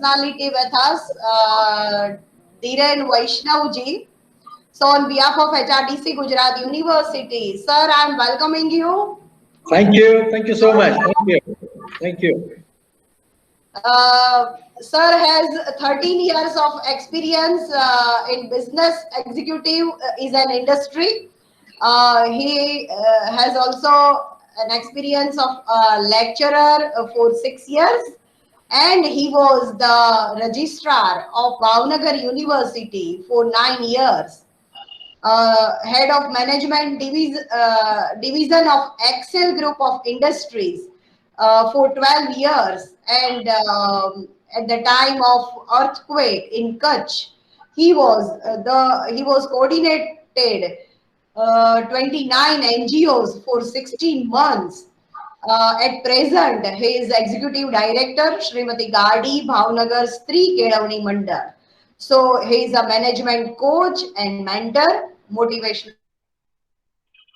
personality with us, Dhiren Vaishnav ji. So, on behalf of HRDC Gujarat University, sir, I am welcoming you. Thank you. Thank you so much. Thank you. Thank you. Sir has 13 years of experience in business executive is an industry. He has also an experience of lecturer for 6 years, and he was the registrar of Bhavnagar University for 9 years. Head of management division of Excel Group of Industries for 12 years, and at the time of earthquake in Kutch, he was coordinated 29 NGOs for 16 months. At present, he is executive director, Srimati Gadi Bhavnagar Stree Kelavani Mandal. So he is a management coach and mentor, motivational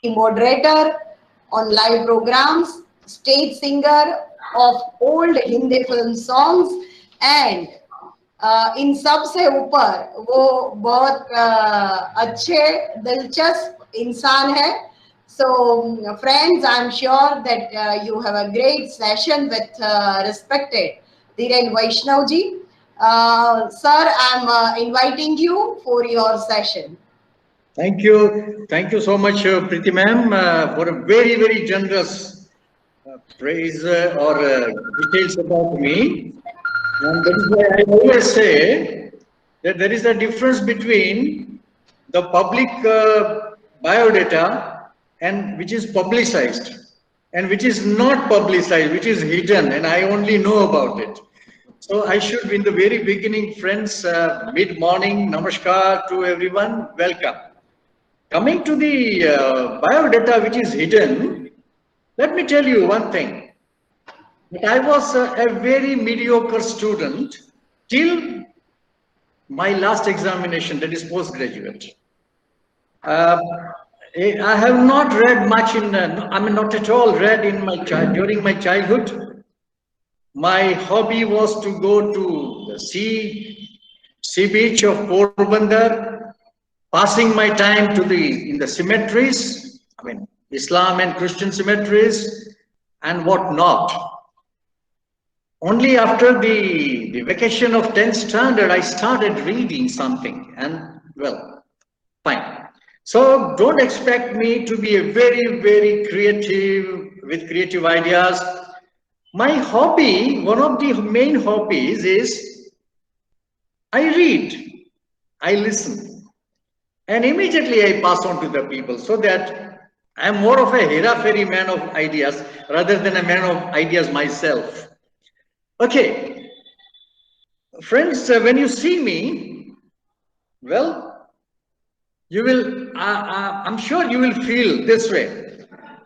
community moderator on live programs, stage singer of old Hindi film songs, and इन सब से ऊपर वो बहुत अच्छे दिलचस्प इंसान है. So friends, I'm sure that you have a great session with respected Dhiren Vaishnav ji. Sir, I'm inviting you for your session. Thank you. Thank you so much, Preeti ma'am, for a very, very generous praise or details about me. And that is why I always say that there is a difference between the public biodata and which is publicized and which is not publicized, which is hidden, and I only know about it. So I should, in the very beginning, friends, mid-morning, namaskar to everyone, welcome. Coming to the biodata which is hidden, let me tell you one thing. That I was a very mediocre student till my last examination, that is postgraduate. I have not read much not at all read in my during my childhood. My hobby was to go to the sea beach of Porbandar, passing my time in the cemeteries, I mean Islam and Christian cemeteries and whatnot. Only after the vacation of 10th standard, I started reading something, and well, fine. So don't expect me to be a very, very creative with creative ideas. My hobby, one of the main hobbies is I read, I listen, and immediately I pass on to the people, so that I am more of a hera-fairy man of ideas rather than a man of ideas myself. Okay, friends, when you see me, well, you will, I'm sure you will feel this way,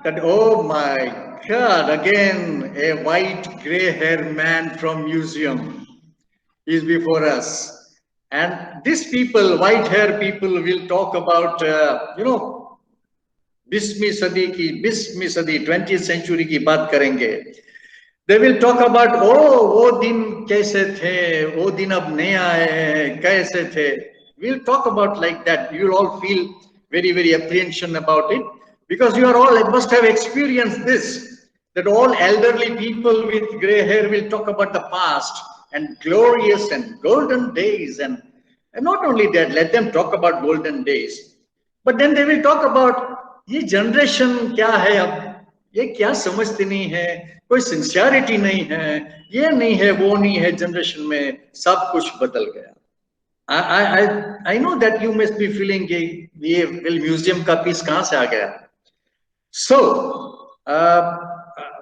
that, oh my God, again, a white gray haired man from museum is before us. And these people, white hair people, will talk about, 20वीं सदी 20th century की बात करेंगे. They will talk about, oh, वो दिन कैसे थे, वो दिन अब नहीं आए, कैसे थे. We'll talk about like that. You'll all feel very, very apprehension about it, because you are all must have experienced this, that all elderly people with gray hair will talk about the past and glorious and golden days. And not only that, let them talk about golden days, but then they will talk about ये generation क्या है अब, ये क्या समझते नहीं है, कोई सिंसियरिटी नहीं है, ये नहीं है, वो नहीं है, जनरेशन में सब कुछ बदल गया. I know that you must be feeling ये म्यूजियम का पीस कहाँ से आ गया.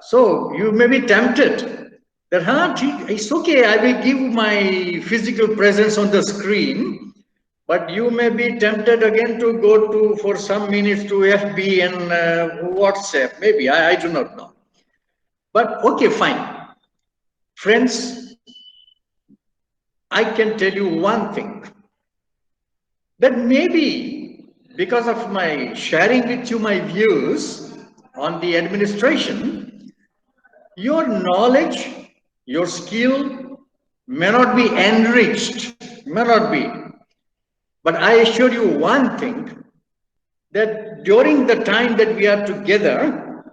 So you may be tempted that it's okay, I will give my physical presence on the screen, but you may be tempted again to go for some minutes to FB and WhatsApp. Maybe, I do not know. But okay, fine. Friends, I can tell you one thing. That maybe because of my sharing with you my views on the administration, your knowledge, your skill may not be enriched, may not be. But I assure you one thing, that during the time that we are together,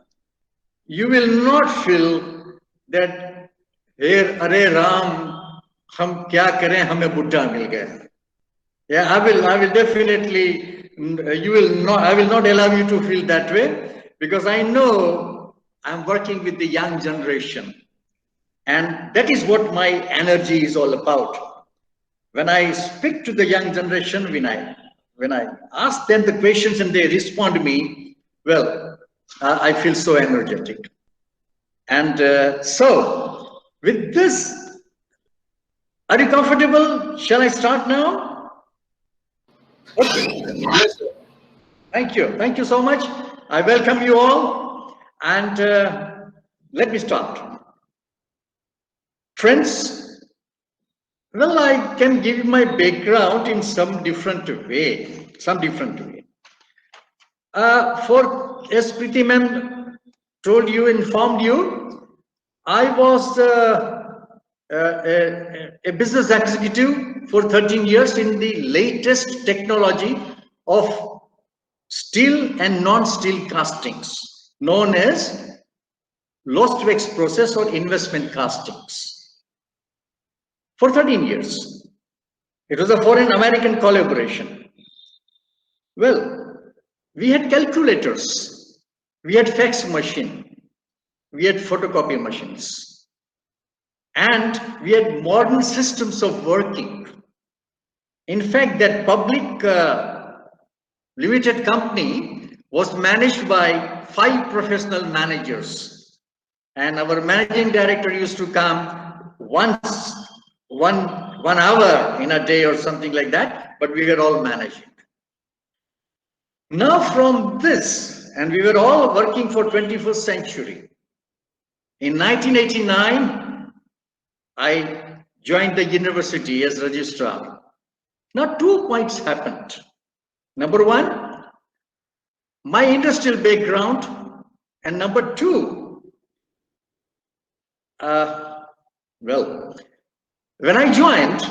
you will not feel that, hey, Are Ram, hum kya kare, hame buddha mil gaya. Yeah, I will definitely, you will not, I will not allow you to feel that way, because I know I'm working with the young generation. And that is what my energy is all about. When I speak to the young generation, when I ask them the questions and they respond to me, well, I feel so energetic. And so, with this, are you comfortable? Shall I start now? Okay. Yes, sir. Thank you. Thank you so much. I welcome you all. And let me start. Friends, well, I can give you my background in some different way. As Pritiman told you, informed you, I was a business executive for 13 years in the latest technology of steel and non-steel castings, known as loss-to-X process or investment castings. For 13 years. It was a foreign American collaboration. Well, we had calculators, we had fax machine, we had photocopy machines, and we had modern systems of working. In fact, that public limited company was managed by 5 professional managers, and our managing director used to come once, one hour in a day or something like that, but we were all managing. Now from this, and we were all working for 21st century. In 1989, I joined the university as registrar. Now 2 points happened. Number 1, my industrial background, and number 2, well, when I joined,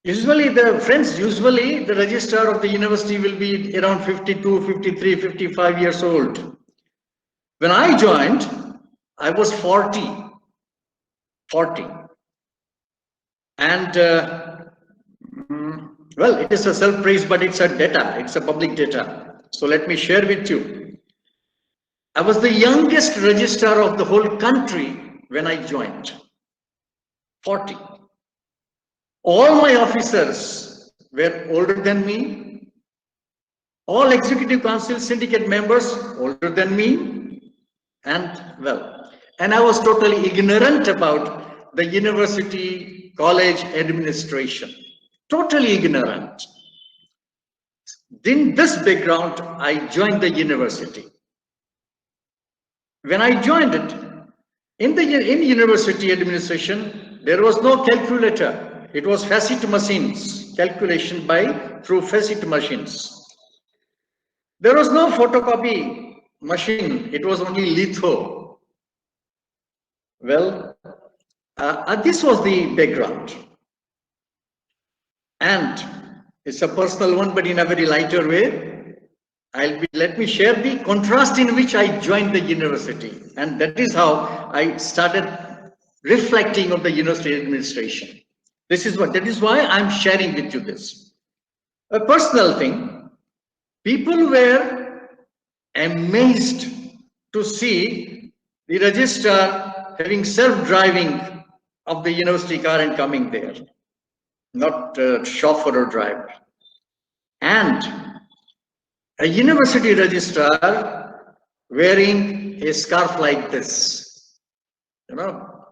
usually the registrar of the university will be around 52, 53, 55 years old. When I joined, I was 40. And well, it is a self-praise, but it's a data, it's a public data. So let me share with you. I was the youngest registrar of the whole country when I joined, 40. All my officers were older than me. All executive council syndicate members older than me. And well, and I was totally ignorant about the university, college administration. Totally ignorant. In this background, I joined the university. When I joined it, in university administration, there was no calculator. It was facet machines, calculation through facet machines. There was no photocopy machine, it was only litho. Well, this was the background. And it's a personal one, but in a very lighter way. Let me share the contrast in which I joined the university. And that is how I started reflecting on the university administration. That is why I'm sharing with you this. A personal thing, people were amazed to see the registrar having self-driving of the university car and coming there, not chauffeur or driver. And a university registrar wearing a scarf like this, you know,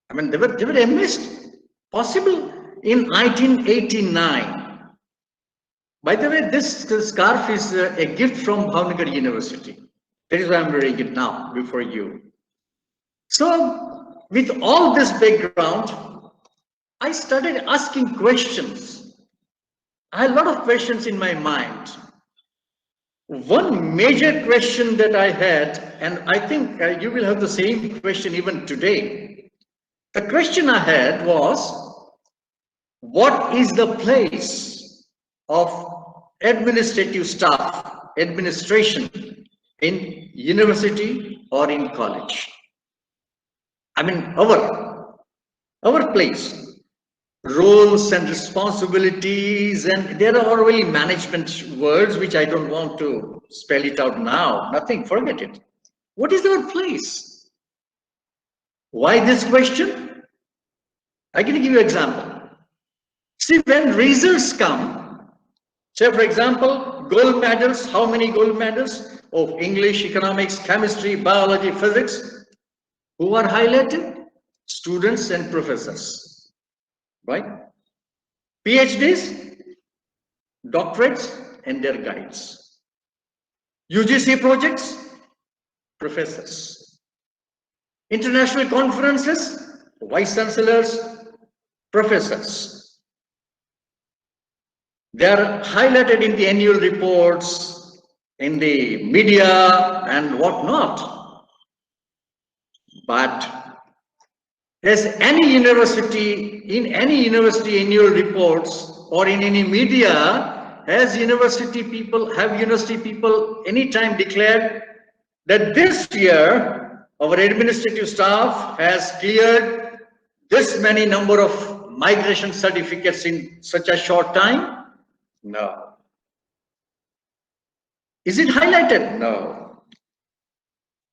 I mean, they were amazed. Possible in 1989. By the way, this scarf is a gift from Bhavnagar University. That is why I'm wearing it now before you. So, with all this background, I started asking questions. I had a lot of questions in my mind. One major question that I had, and I think you will have the same question even today. The question I had was, what is the place of administrative staff, administration in university or in college? I mean, our place, roles and responsibilities, and there are already management words which I don't want to spell it out now. Nothing, forget it. What is our place? Why this question? I can give you an example. See, when results come, say for example, gold medals, how many gold medals of English, economics, chemistry, biology, physics? Who are highlighted? Students and professors, right? PhDs, doctorates and their guides. UGC projects, professors. International conferences, vice chancellors, professors. They are highlighted in the annual reports, in the media and whatnot. But as any university, in any university annual reports or in any media, has university people anytime declared that this year our administrative staff has cleared this many number of migration certificates in such a short time? No. Is it highlighted? No.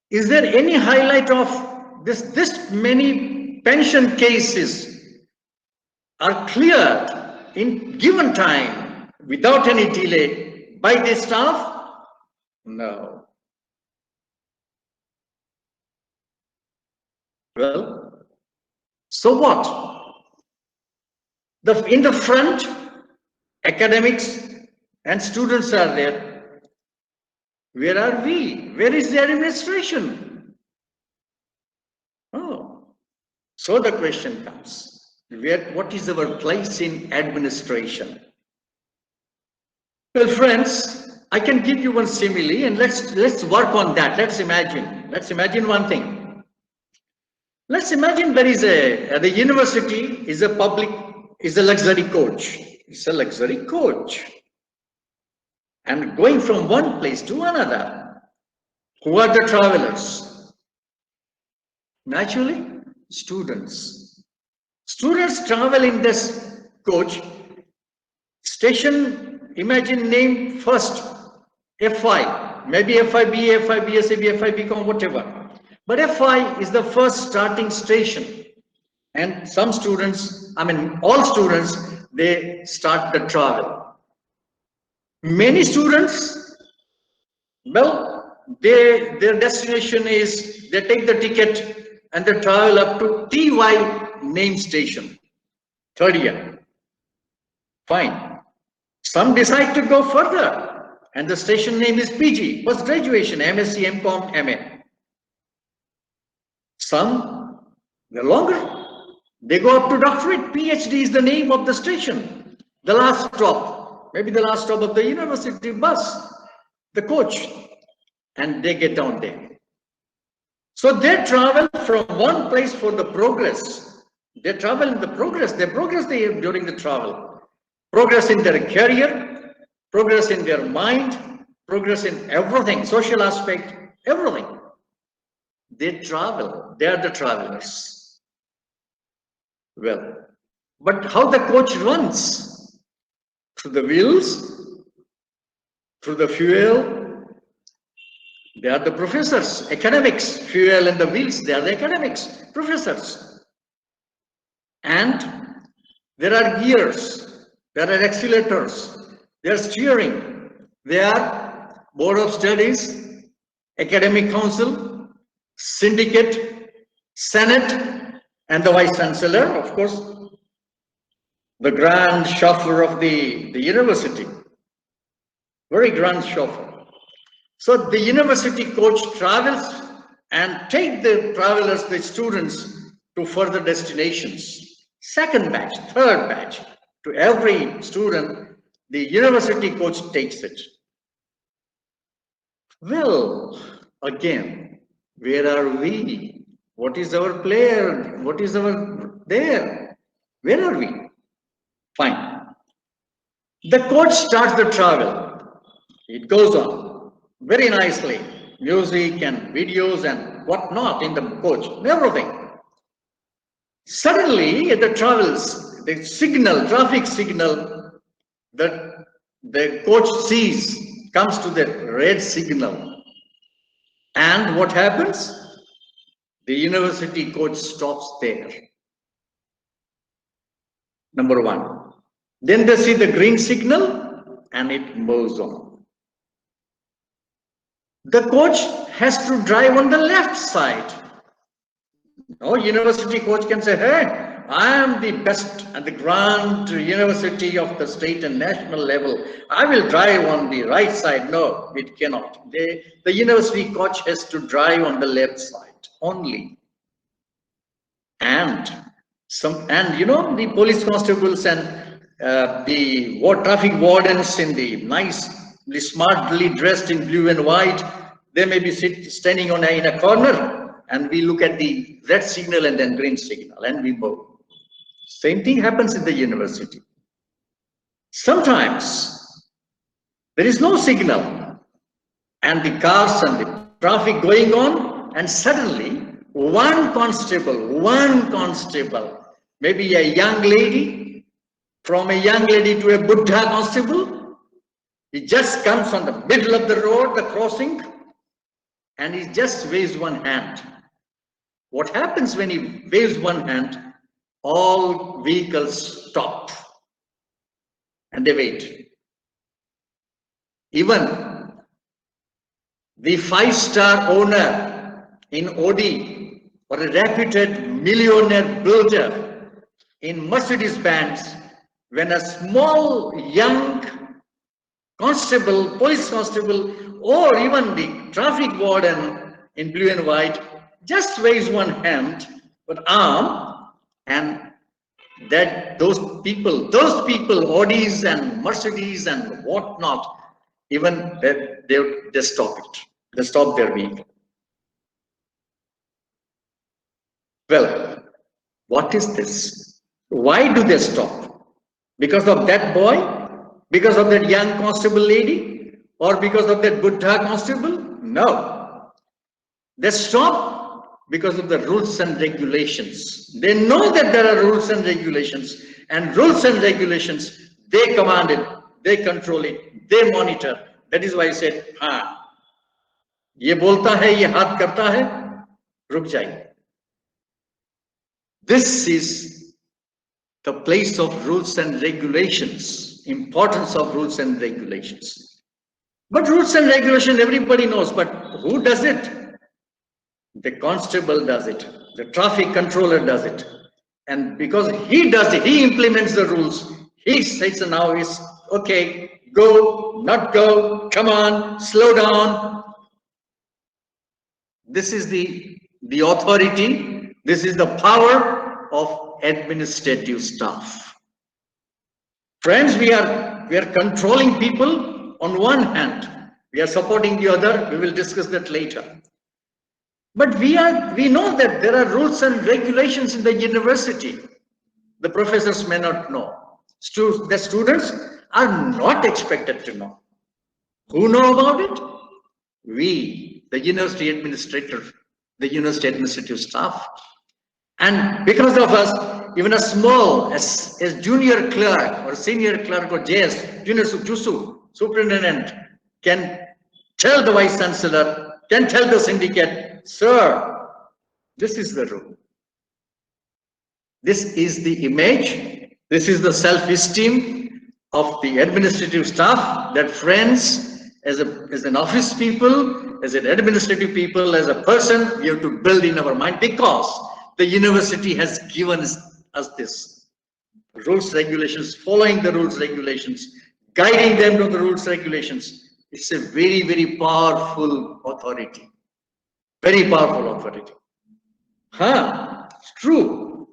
Is there any highlight of this many pension cases are cleared in given time without any delay by the staff? No. Well, so what? In the front, academics and students are there. Where are we? Where is the administration? Oh, so the question comes, what is our place in administration? Well, friends, I can give you one simile and let's work on that. Let's imagine one thing. Let's imagine there is the university is a luxury coach. It's a luxury coach. And going from one place to another. Who are the travelers? Naturally, students. Students travel in this coach. Station, imagine name first, FI, maybe FIB, FIB, SAB, FIB, whatever. But FI is the first starting station. And some students, all students, they start the travel. Many students, well, their destination is, they take the ticket and they travel up to TY name station, third year. Fine. Some decide to go further and the station name is PG, post graduation, MSc, MCom, MA. Some, they're longer. They go up to doctorate. PhD is the name of the station. The last stop, maybe the last stop of the university bus, the coach, and they get down there. So they travel from one place for the progress. They travel in the progress. They progress during the travel. Progress in their career, progress in their mind, progress in everything, social aspect, everything. They travel. They are the travelers. Well, but how the coach runs? Through the wheels, through the fuel. They are the professors, academics, fuel and the wheels, they are the academics, professors. And there are gears, there are accelerators, there are steering, there are board of studies, academic council, syndicate, senate, and the vice chancellor, of course, the grand chauffeur of the university, very grand chauffeur. So the university coach travels and take the travelers, the students, to further destinations. Second batch, third batch, to every student, the university coach takes it. Well, again, where are we? What is our player? What is our there? Where are we? Fine. The coach starts the travel. It goes on very nicely. Music and videos and whatnot in the coach, everything. Suddenly, at the travels, the signal, traffic signal that the coach sees comes to the red signal. And what happens? The university coach stops there. Number one. Then they see the green signal and it moves on. The coach has to drive on the left side. No university coach can say, hey, I am the best at the grand university of the state and national level. I will drive on the right side. No, it cannot. The university coach has to drive on the left side only. And you know, the police constables and the traffic wardens in the smartly dressed in blue and white, they may be standing in a corner, and we look at the red signal and then green signal and we move. Same thing happens in the university. Sometimes there is no signal and the cars and the traffic going on, and suddenly one constable, maybe a young lady, from a young lady to a Buddha constable, he just comes on the middle of the road, the crossing, and he just waves one hand. What happens when he waves one hand? All vehicles stop and they wait. Even the 5-star owner in Audi or a reputed millionaire builder in Mercedes-Benz, when a small young constable, police constable, or even the traffic warden in blue and white just waves one hand but arm, and that those people, Audis and Mercedes and whatnot, even they stop it. They stop their vehicle. Well, what is this? Why do they stop? Because of that boy? Because of that young constable lady? Or because of that Buddha constable? No. They stop because of the rules and regulations. They know that there are rules and regulations, and rules and regulations, they command it, they control it, they monitor. That is why I said, ye bolta hai, ye haath karta hai, ruk jaiye. This is the place of rules and regulations, importance of rules and regulations. But rules and regulations, everybody knows, but who does it? The constable does it, the traffic controller does it. And because he does it, he implements the rules. He says now is, okay, go, not go, come on, slow down. This is the authority, this is the power of administrative staff. Friends, we are controlling people on one hand, we are supporting the other, we will discuss that later. But we know that there are rules and regulations in the university. The professors may not know. The students are not expected to know. Who know about it? We, the university administrator, the university administrative staff. And because of us, even a small, as junior clerk or senior clerk or JS, junior superintendent, can tell the vice chancellor, can tell the syndicate, sir, this is the rule. This is the image, this is the self-esteem of the administrative staff, that friends, as an office people, as an administrative people, as a person, we have to build in our mind, because the university has given us this. Rules, regulations, following the rules, regulations, guiding them to the rules, regulations. It's a very, very powerful authority. Very powerful authority. It's true.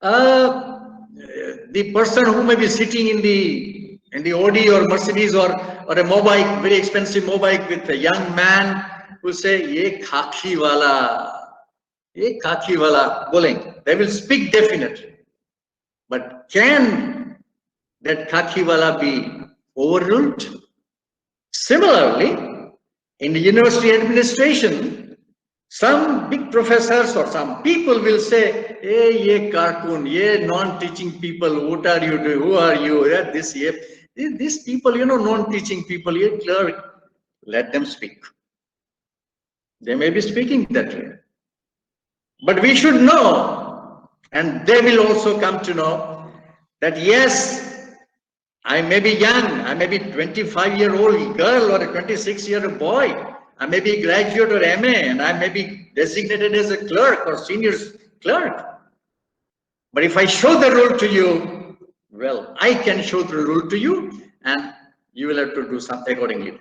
The person who may be sitting in the Audi or Mercedes or a mobike, very expensive mobike, with a young man, will say, "Ye khaki wala, ye khaki wala bolenge. They will speak definitely. But can that khaki wala be overruled? Similarly, in the university administration, some big professors or some people will say, hey, ye cartoon, ye non-teaching people, what are you doing? Who are you? Yeah, these people, non-teaching people, ye clerk, let them speak. They may be speaking that way. But we should know, and they will also come to know, that yes, I may be young, I may be 25-year-old girl or a 26-year-old boy, I may be graduate or MA, and I may be designated as a clerk or senior clerk. But if I show the rule to you, well, I can show the rule to you, and you will have to do something accordingly.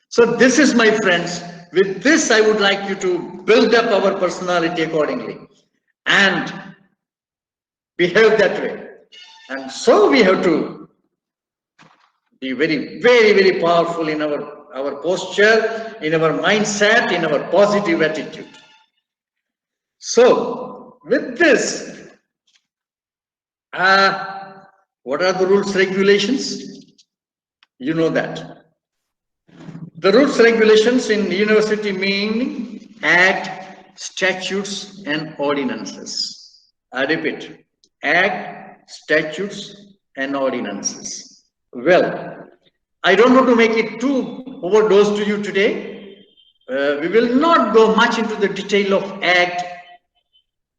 So this is, my friends, with this I would like you to build up our personality accordingly and behave that way. And so we have to be very, very, very powerful in our posture, in our mindset, in our positive attitude. So with this, what are the rules, regulations? You know that. The rules, regulations in university mean Act, statutes, and ordinances. I repeat, Act, statutes, and ordinances. Well, I don't want to make it too overdose to you today. We will not go much into the detail of Act,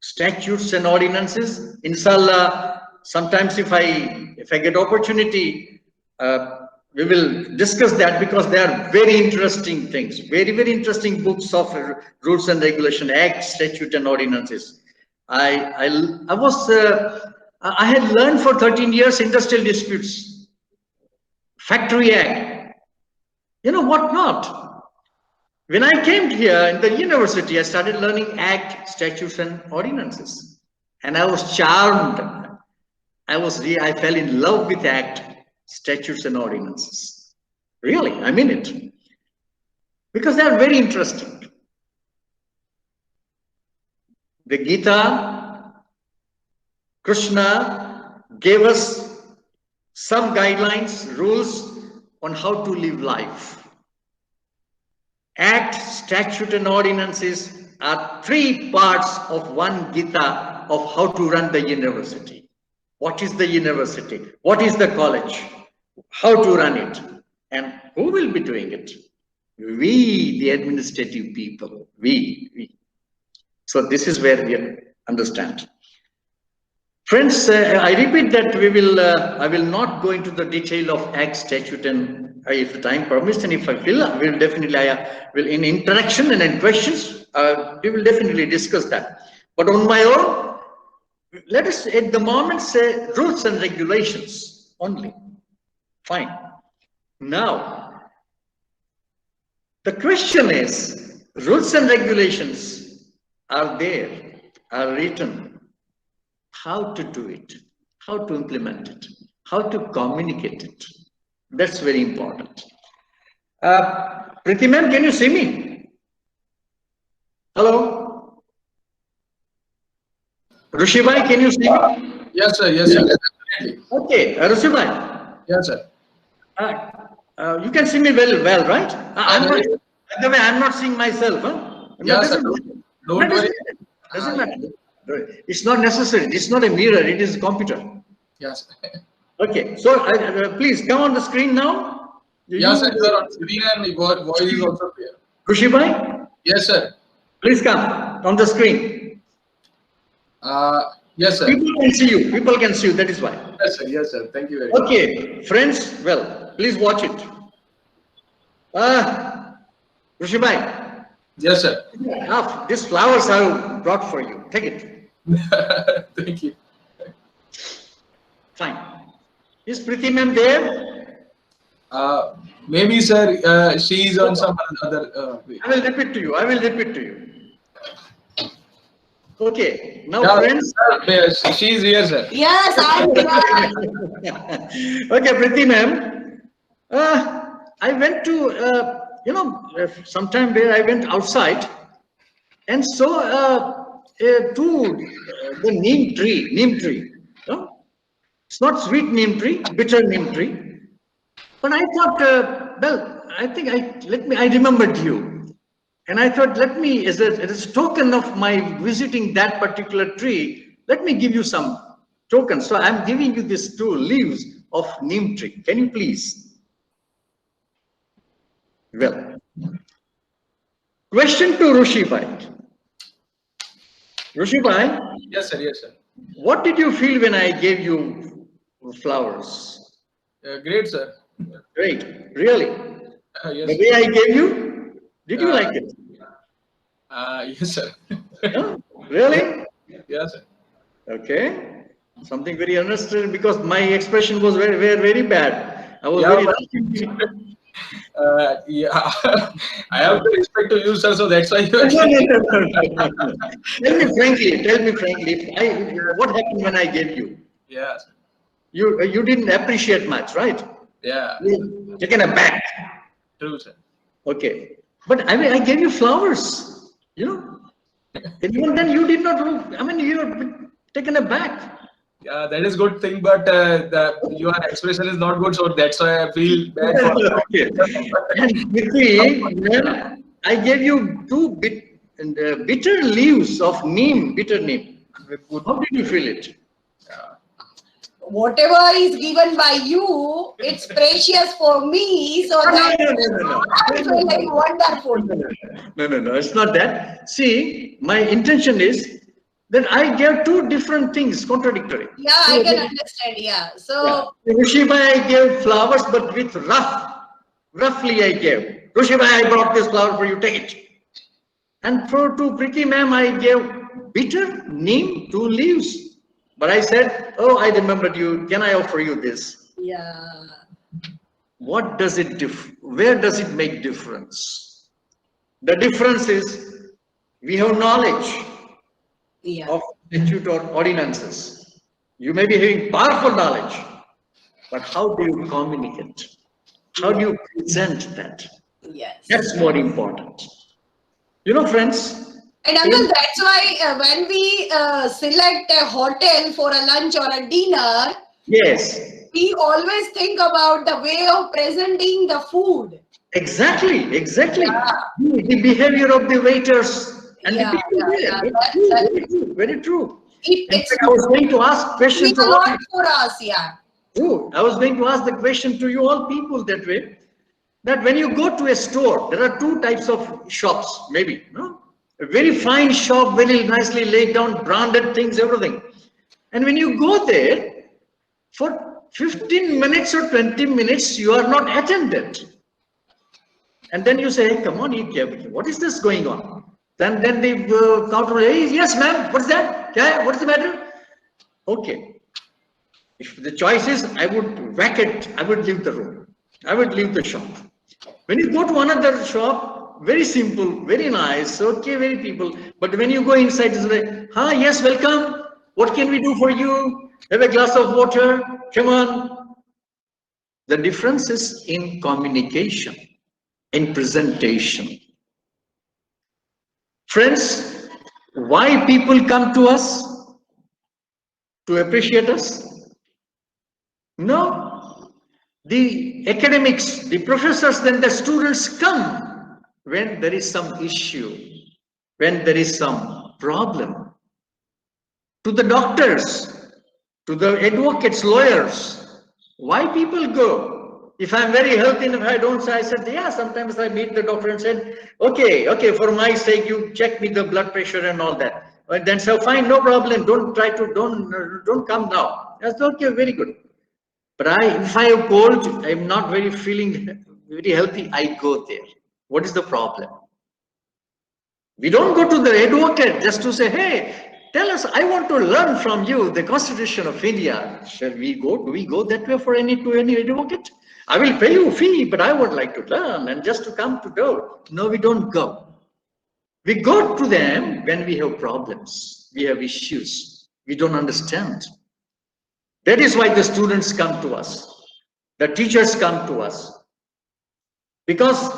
statutes, and ordinances. Inshallah, sometimes if I get opportunity, we will discuss that, because they are very interesting things, very, very interesting books of rules and regulation, Act, statute, and ordinances. I had learned for 13 years industrial disputes, Factory Act, what not. When I came here in the university, I started learning Act, statutes, and ordinances, and I was charmed. I fell in love with Act, statutes, and ordinances. Really, I mean it. Because they are very interesting. The Gita, Krishna gave us some guidelines, rules on how to live life. Act, statute, and ordinances are 3 parts of one Gita of how to run the university. What is the university? What is the college? How to run it? And who will be doing it? We, the administrative people, we. So this is where we understand. Friends, I repeat that I will not go into the detail of Act, statute, and if the time permits, and if I feel, I will definitely, in interaction and in questions, we will definitely discuss that. But on my own, let us at the moment say rules and regulations only. Fine. Now, the question is, rules and regulations are there, are written. How to do it, how to implement it, how to communicate it. That's very important. Priti ma'am, can you see me? Hello? Rushi bhai, can you see me? Yes, sir. Yes, sir. Definitely. Okay, Rushi bhai. Yes, sir. You can see me well, right? By the way, I'm not seeing myself. Huh? Yes, sir. Don't worry. Doesn't matter. It's not necessary. It's not a mirror. It is a computer. Yes. Okay. So please come on the screen now. Yes, sir. You are on screen and your voice is also clear. Khushi bhai? Yes, sir. Please come on the screen. Yes, sir. People can see you. People can see you. That is why. Yes, sir. Yes, sir. Thank you very much. Okay, friends. Well, please watch it. Khushi bhai. Yes, sir. These flowers I have brought for you. Take it. Thank you. Fine. Is Priti ma'am there? Maybe, sir, she is on some other way. I will repeat to you. Okay. Now, Yeah, friends. sir, she is here, sir. Yes, I'm here. Okay, Priti ma'am. I went to, sometime where I went outside and saw the neem tree. No? It's not sweet neem tree, bitter neem tree. But I thought, well, I think I remembered you. And I thought, let me, as a token of my visiting that particular tree, let me give you some tokens. So I'm giving you these 2 leaves of neem tree. Can you please? Well, question to Rushi Bhai. Rushi Bhai, Yes, sir. Yes, sir. what did you feel when I gave you flowers? Great, sir. Great, really. Yes. The way I gave you, did you like it? Yes, sir. Huh? Really? Yes, sir. Okay. Something very understood because my expression was very bad. I was Yeah, very. yeah. I have to respect to you, sir. So that's why you are No. Tell me frankly, what happened when I gave you? Yeah, sir. You didn't appreciate much, right? Yeah. You taken aback. True, sir. Okay. But I mean, I gave you flowers, And even then you did not look, I mean, you're taken aback. Yeah, that is good thing, but your expression is not good, so that's why I feel bad for. Okay. And you see, when I gave you 2 bitter leaves of neem, bitter neem. How did you feel it? Whatever is given by you, it's precious for me. So that No. I feel like wonderful. No, it's not that. See, my intention is that I gave 2 different things, contradictory. Yeah, I can understand. Yeah. So Rushiba, I gave flowers, but with roughly I gave. Rushiba, I brought this flower for you, take it. And to Preeti ma'am, I gave bitter neem, 2 leaves. But I said, oh, I remembered you. Can I offer you this? yeah. What does it where does it make difference? The difference is we have knowledge Yeah. of statute or ordinances. You may be having powerful knowledge, but how do you communicate? How do you present that? Yes. That's more important. Friends. And Uncle, that's why when we select a hotel for a lunch or a dinner, Yes. we always think about the way of presenting the food. Exactly. Yeah. The behavior of the waiters and Yeah, the people yeah, there. Very true. In It's fact, I was going to ask question to a all. lot for us, yeah. True. I was going to ask the question to you all people that way. That when you go to a store, there are 2 types of shops, maybe. No? A very fine shop, very nicely laid down, branded things, everything. And when you go there, for 15 minutes or 20 minutes, you are not attended. And then you say, hey, come on, eat carefully. What is this going on? Then the counter, hey, yes, ma'am, what's that? Yeah, what's the matter? Okay. If the choice is, I would whack it, I would leave the room. I would leave the shop. When you go to another shop, very simple, very nice, okay, very people. But when you go inside, it's like, hi, yes, welcome. What can we do for you? Have a glass of water. Come on. The difference is in communication, in presentation. Friends, why people come to us? To appreciate us? No. The academics, the professors, then the students come when there is some issue, when there is some problem. To the doctors, to the advocates, lawyers, why people go? If I'm very healthy and if I don't, I said, yeah, sometimes I meet the doctor and said, okay, for my sake, you check me the blood pressure and all that. And then so fine, no problem. Don't come now. That's okay, very good. But if I have cold, I'm not feeling very healthy, I go there. What is the problem? We don't go to the advocate just to say, hey, tell us, I want to learn from you the Constitution of India. Shall we go? Do we go that way for any advocate? I will pay you a fee, but I would like to learn and just to come to know. No, we don't go. We go to them when we have problems, we have issues, we don't understand. That is why the students come to us. The teachers come to us. Because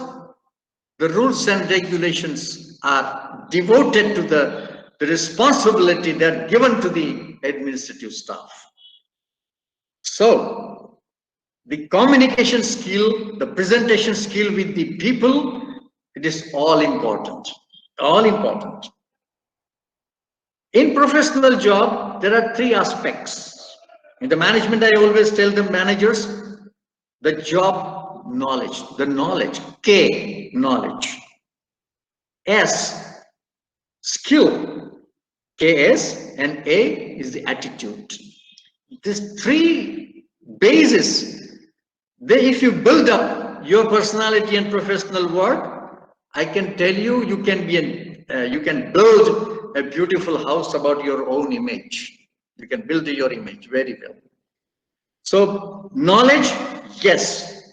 the rules and regulations are devoted to the the responsibility that are given to the administrative staff. So, the communication skill, the presentation skill with the people, it is all important. All important. In professional job, there are three aspects. In the management, I always tell the managers, the job knowledge, the knowledge, K, knowledge. S, skill, KS, and A is the attitude. These three bases, if you build up your personality and professional work, I can tell you, you can build a beautiful house about your own image. You can build your image very well. So knowledge, yes.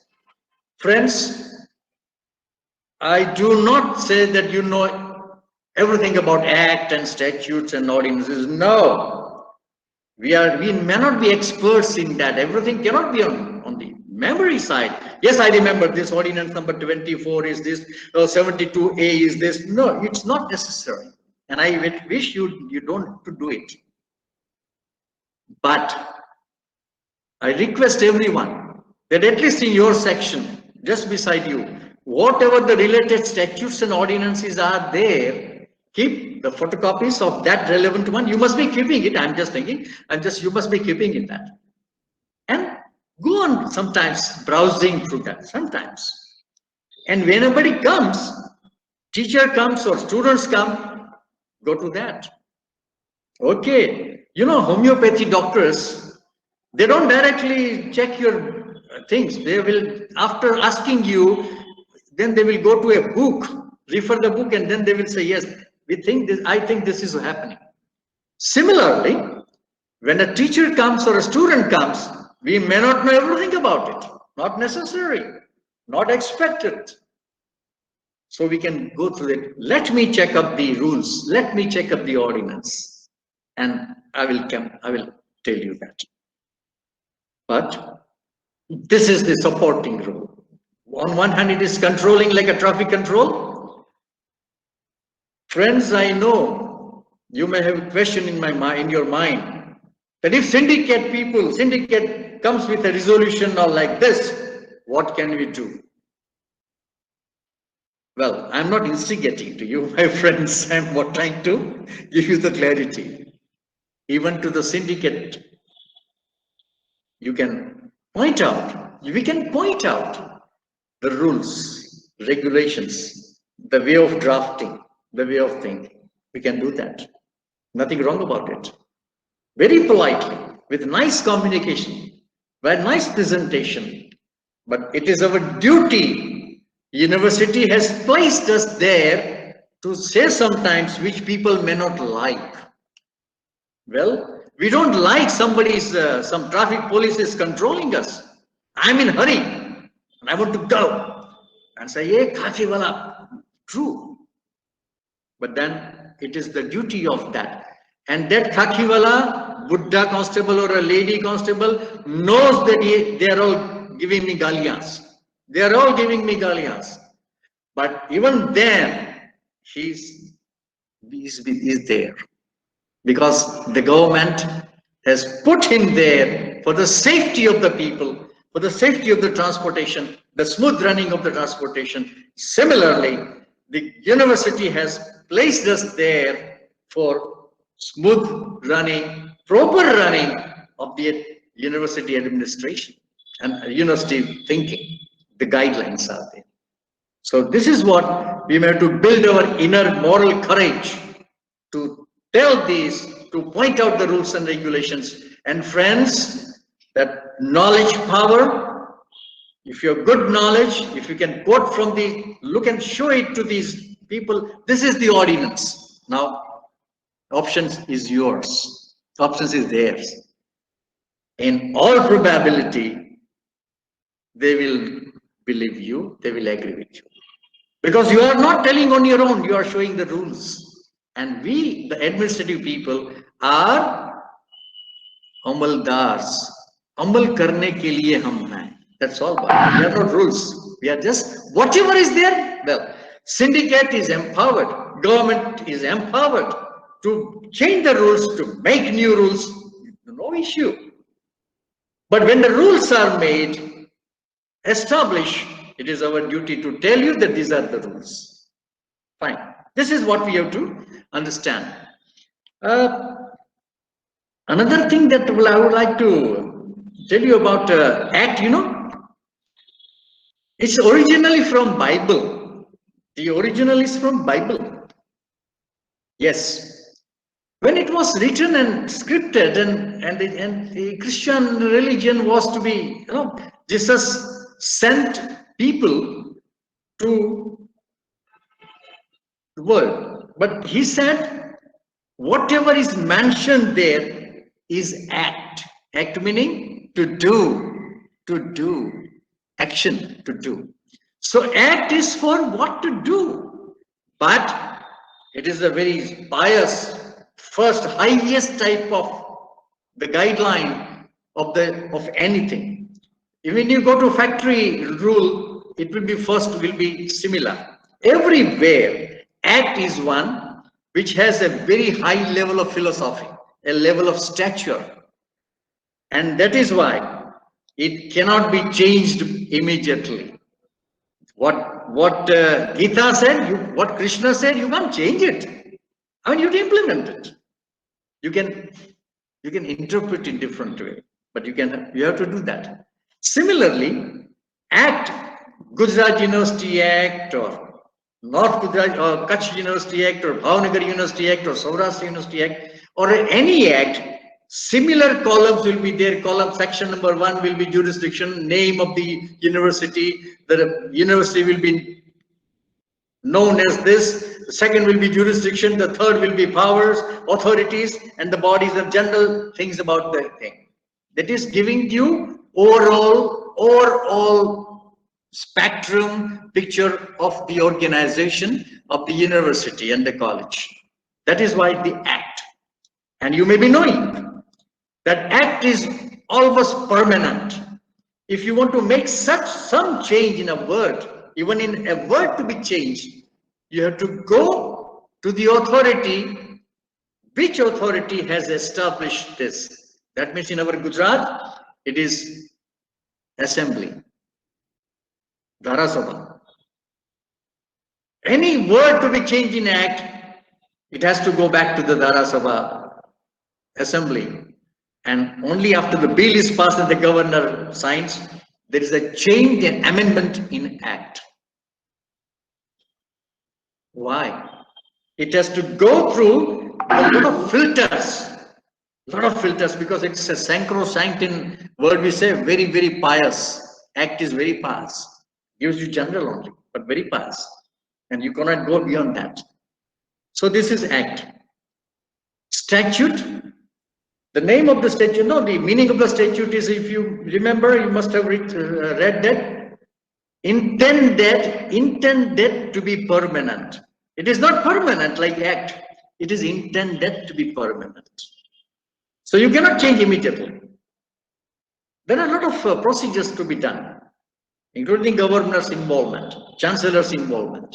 Friends, I do not say that you know everything about act and statutes and ordinances. No, we may not be experts in that. Everything cannot be on the memory side. Yes, I remember this ordinance number 24 is this, 72A is this. No, it's not necessary. And I wish you don't have to do it. But I request everyone that at least in your section, just beside you, whatever the related statutes and ordinances are there, keep the photocopies of that relevant one. You must be keeping it. I'm just thinking, you must be keeping in that. And go on sometimes browsing through that, sometimes. And when anybody comes, teacher comes or students come, go to that. Okay, you know, homeopathy doctors, they don't directly check your things. They will, after asking you, then they will go to a book, refer the book, and then they will say, yes, we think this, I think this is happening. Similarly, when a teacher comes or a student comes, we may not know everything about it. Not necessary, not expected. So we can go through it. Let me check up the rules. Let me check up the ordinance. And I will tell you that. But this is the supporting rule. On one hand, it is controlling like a traffic control. Friends, I know you may have a question in your mind that if syndicate comes with a resolution or like this, what can we do? Well, I'm not instigating to you, my friends. I'm trying to give you the clarity. Even to the syndicate, we can point out the rules, regulations, the way of drafting, the way of thinking. We can do that. Nothing wrong about it. Very politely, with nice communication, with nice presentation. But it is our duty. University has placed us there to say sometimes which people may not like. Well, we don't like some traffic police is controlling us. I'm in a hurry and I want to go and say, hey, khaki wala. True. But then it is the duty of that. And that khaki wala, Buddha constable or a lady constable knows that they are all giving me galiyas. They are all giving me galiyas. But even then, he's there. Because the government has put him there for the safety of the people, for the safety of the transportation, the smooth running of the transportation. Similarly, the university has placed us there for smooth running, proper running of the university administration and university thinking. The guidelines are there. So this is what we have to build our inner moral courage to tell these, to point out the rules and regulations. And friends, that knowledge power, if you have good knowledge, if you can quote from look and show it to these people, this is the ordinance. Now, options is yours. Options is theirs. In all probability, they will believe you, they will agree with you. Because you are not telling on your own, you are showing the rules. And we, the administrative people, are amaldars. Amal karne ke liye hum hain. That's all. We are not rules. We are just whatever is there. Well, syndicate is empowered. Government is empowered to change the rules, to make new rules, no issue. But when the rules are made, established, it is our duty to tell you that these are the rules. Fine. This is what we have to understand. Another thing that I would like to tell you about Act, it's originally from Bible. The original is from Bible. Yes. When it was written and scripted and the Christian religion was to be, Jesus sent people to the world. But he said, whatever is mentioned there is act. Act meaning to do, action, to do. So act is for what to do, but it is a very pious, first highest type of the guideline of anything. When you go to factory rule, it will be similar. Everywhere, act is one which has a very high level of philosophy, a level of stature. And that is why it cannot be changed immediately. What Gita said, what Krishna said, you can't change it. I mean, you can implement it. You can interpret in different way, but you have to do that. Similarly, Act, Gujarat University Act, or North Gujarat or Kutch University Act, or Bhavnagar University Act, or Saurashtra University Act, or any act, similar columns will be there. Column section number 1 will be jurisdiction, name of the university. The university will be known as this. The second will be jurisdiction. The third will be powers, authorities, and the bodies of general things about the thing. That is giving you overall spectrum picture of the organization of the university and the college. That is why the act. And you may be knowing that act is almost permanent. If you want to make some change in a word, even in a word to be changed, you have to go to the authority. Which authority has established this? That means in our Gujarat, it is assembly, Dhara Sabha. Any word to be changed in act, it has to go back to the Dhara Sabha assembly. And only after the bill is passed and the governor signs, there is a change and amendment in act. Why? It has to go through a lot of filters, because it's a sacrosanct word. We say very, very pious. Act is very pious. Gives you general only, but very pious. And you cannot go beyond that. So this is act. Statute. The name of the statute, the meaning of the statute is, if you remember, you must have read that, intended to be permanent. It is not permanent like act. It is intended to be permanent. So you cannot change immediately. There are a lot of procedures to be done, including governor's involvement, chancellor's involvement.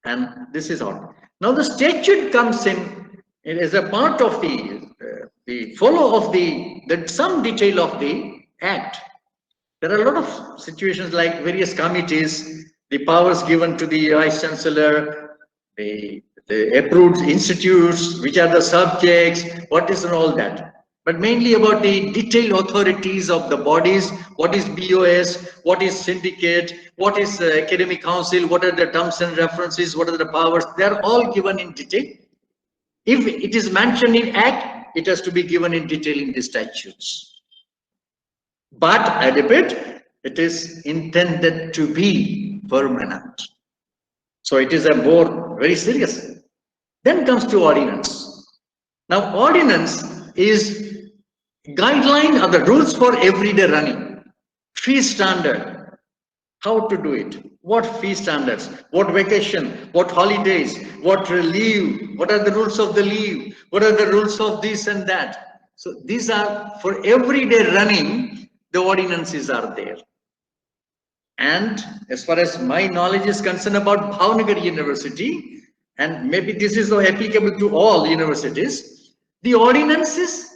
And this is all. Now the statute comes in, it is a part of the follow of some detail of the act. There are a lot of situations like various committees, the powers given to the vice chancellor, the approved institutes, which are the subjects, what is and all that. But mainly about the detailed authorities of the bodies, what is BOS, what is syndicate, what is academic council, what are the terms and references, what are the powers, they are all given in detail. If it is mentioned in act, it has to be given in detail in the statutes. But I repeat, it is intended to be permanent. So it is a more very serious. Then comes to ordinance. Now ordinance is guideline or the rules for everyday running. Fee standard, how to do it, what fee standards, what vacation, what holidays, what leave, what are the rules of the leave, what are the rules of this and that. So these are for everyday running, the ordinances are there. And as far as my knowledge is concerned about Bhavnagar University, and maybe this is applicable to all universities, the ordinances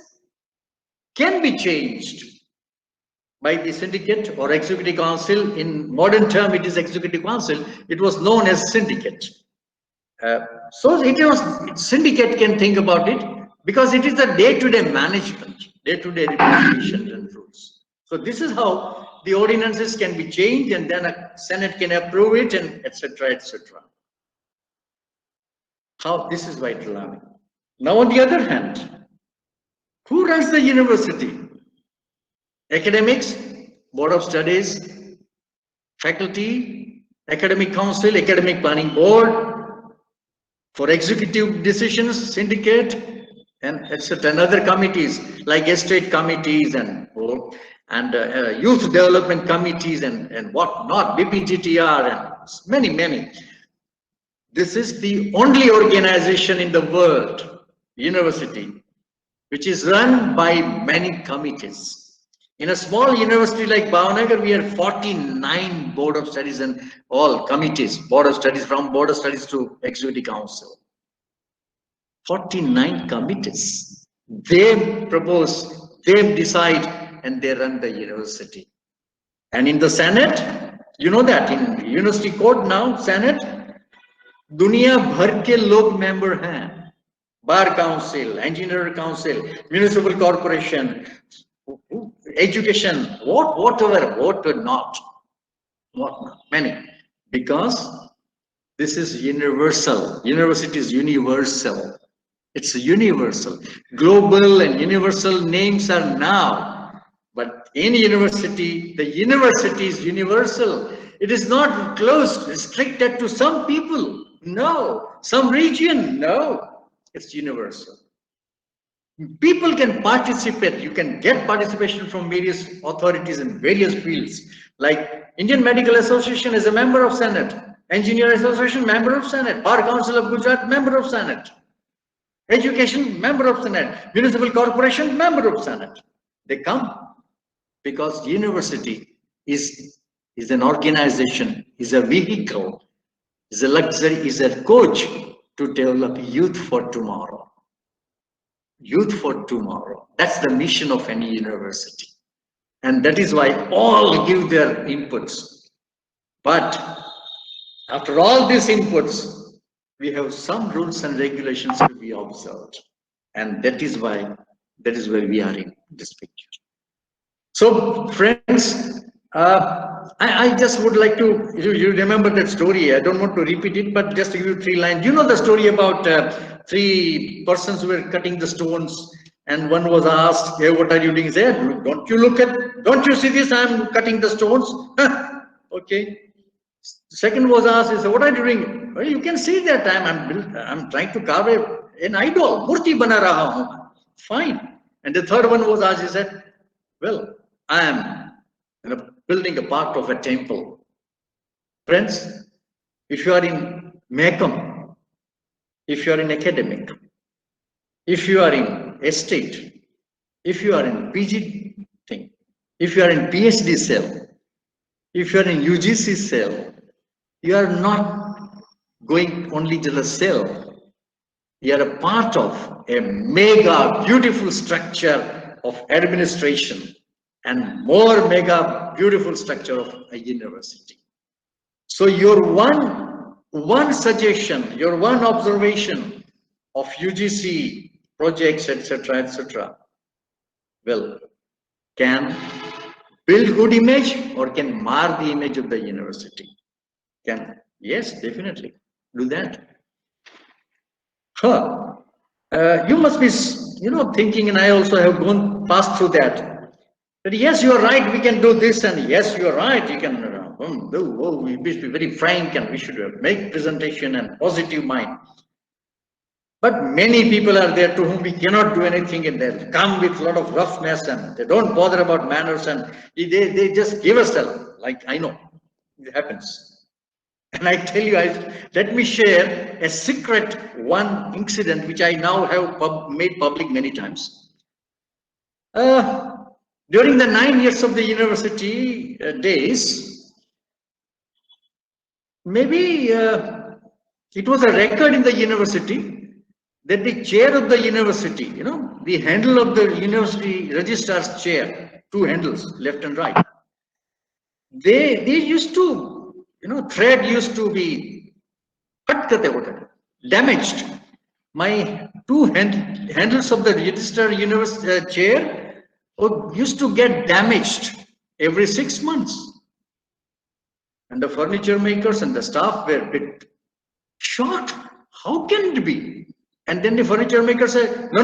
can be changed by the syndicate or executive council. In modern term, it is executive council. It was known as syndicate. So it was syndicate can think about it because it is a day-to-day management, day-to-day administration and rules. So this is how the ordinances can be changed, and then a Senate can approve it, and etc. etc. How this is vital learning. Now, on the other hand, who runs the university? Academics, board of studies, faculty, academic council, academic planning board. For executive decisions, syndicate, and etc. and other committees like estate committees and youth development committees and what not, BPGTR and many. This is the only organization in the world, university, which is run by many committees. In a small university like Bhavnagar, we have 49 board of studies and all committees, board of studies, from board of studies to executive council. 49 committees. They propose, they decide, and they run the university. And in the Senate, you know that in university code now, Senate, दुनिया भर के लोग member हैं. Bar Council, Engineer Council, Municipal Corporation, education, whatever, not, many, because this is universal. University is universal. It's universal. Global and universal names are now, but in university, the university is universal. It is not closed, restricted to some people. No, some region. No, it's universal. People can participate. You can get participation from various authorities in various fields. Like Indian Medical Association is a member of Senate. Engineer Association, member of Senate. Bar Council of Gujarat, member of Senate. Education, member of Senate. Municipal Corporation, member of Senate. They come because university is an organization, is a vehicle, is a luxury, is a coach to develop youth for tomorrow. Youth for tomorrow. That's the mission of any university. And that is why all give their inputs. But after all these inputs, we have some rules and regulations to be observed. And that is where we are in this picture. So friends, I just would like to, you remember that story. I don't want to repeat it, but just to give you 3 lines. You know the story about 3 persons who were cutting the stones, and one was asked, hey, what are you doing? He said, don't you see this? I'm cutting the stones. Okay. Second was asked, he said, what are you doing? Well, you can see that I'm trying to carve an idol, murti bana raha hu. Fine. And the third one was asked, he said, well, I am building a part of a temple. Friends, if you are in Mekam, if you are in academic, if you are in estate, if you are in PG thing, if you are in PhD cell, if you are in UGC cell, you are not going only to the cell. You are a part of a mega beautiful structure of administration and more mega beautiful structure of a university. So your one suggestion, your one observation of UGC projects, etc., well, can build good image or can mar the image of the university. Can, yes, definitely do that. You must be, thinking, and I also have passed through that. But yes, you are right, we can do this, and yes, you are right, you can we should be very frank, and we should make presentation and positive mind. But many people are there to whom we cannot do anything, and they come with a lot of roughness, and they don't bother about manners, and they just give us like I know, it happens. And I tell you, let me share a secret one incident which I now have made public many times. During the 9 years of the university days, maybe It was a record in the university that the chair of the university, the handle of the university registrar's chair, two handles, left and right, they used to, thread used to be damaged. My two handles of the register university chair used to get damaged every 6 months. And the furniture makers and the staff were a bit shocked. How can it be? And then the furniture maker said, no,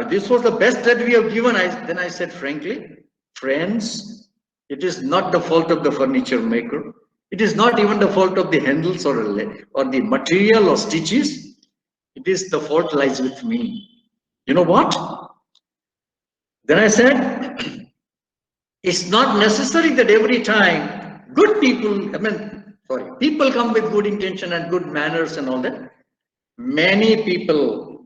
this was the best that we have given. Then I said, frankly, friends, it is not the fault of the furniture maker. It is not even the fault of the handles or the material or stitches. It is the fault lies with me. You know what? Then I said, it's not necessary that every time good people, people come with good intention and good manners and all that. Many people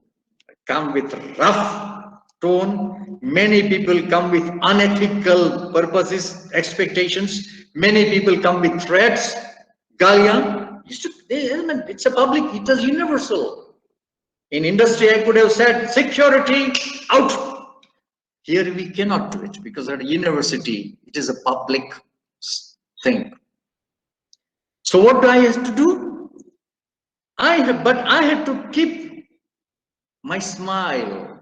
come with rough tone. Many people come with unethical purposes, expectations. Many people come with threats, galyan. It's a public, it is universal. In industry, I could have said, security, out. Here we cannot do it because at a university, it is a public thing. So what do I have to do? I had to keep my smile,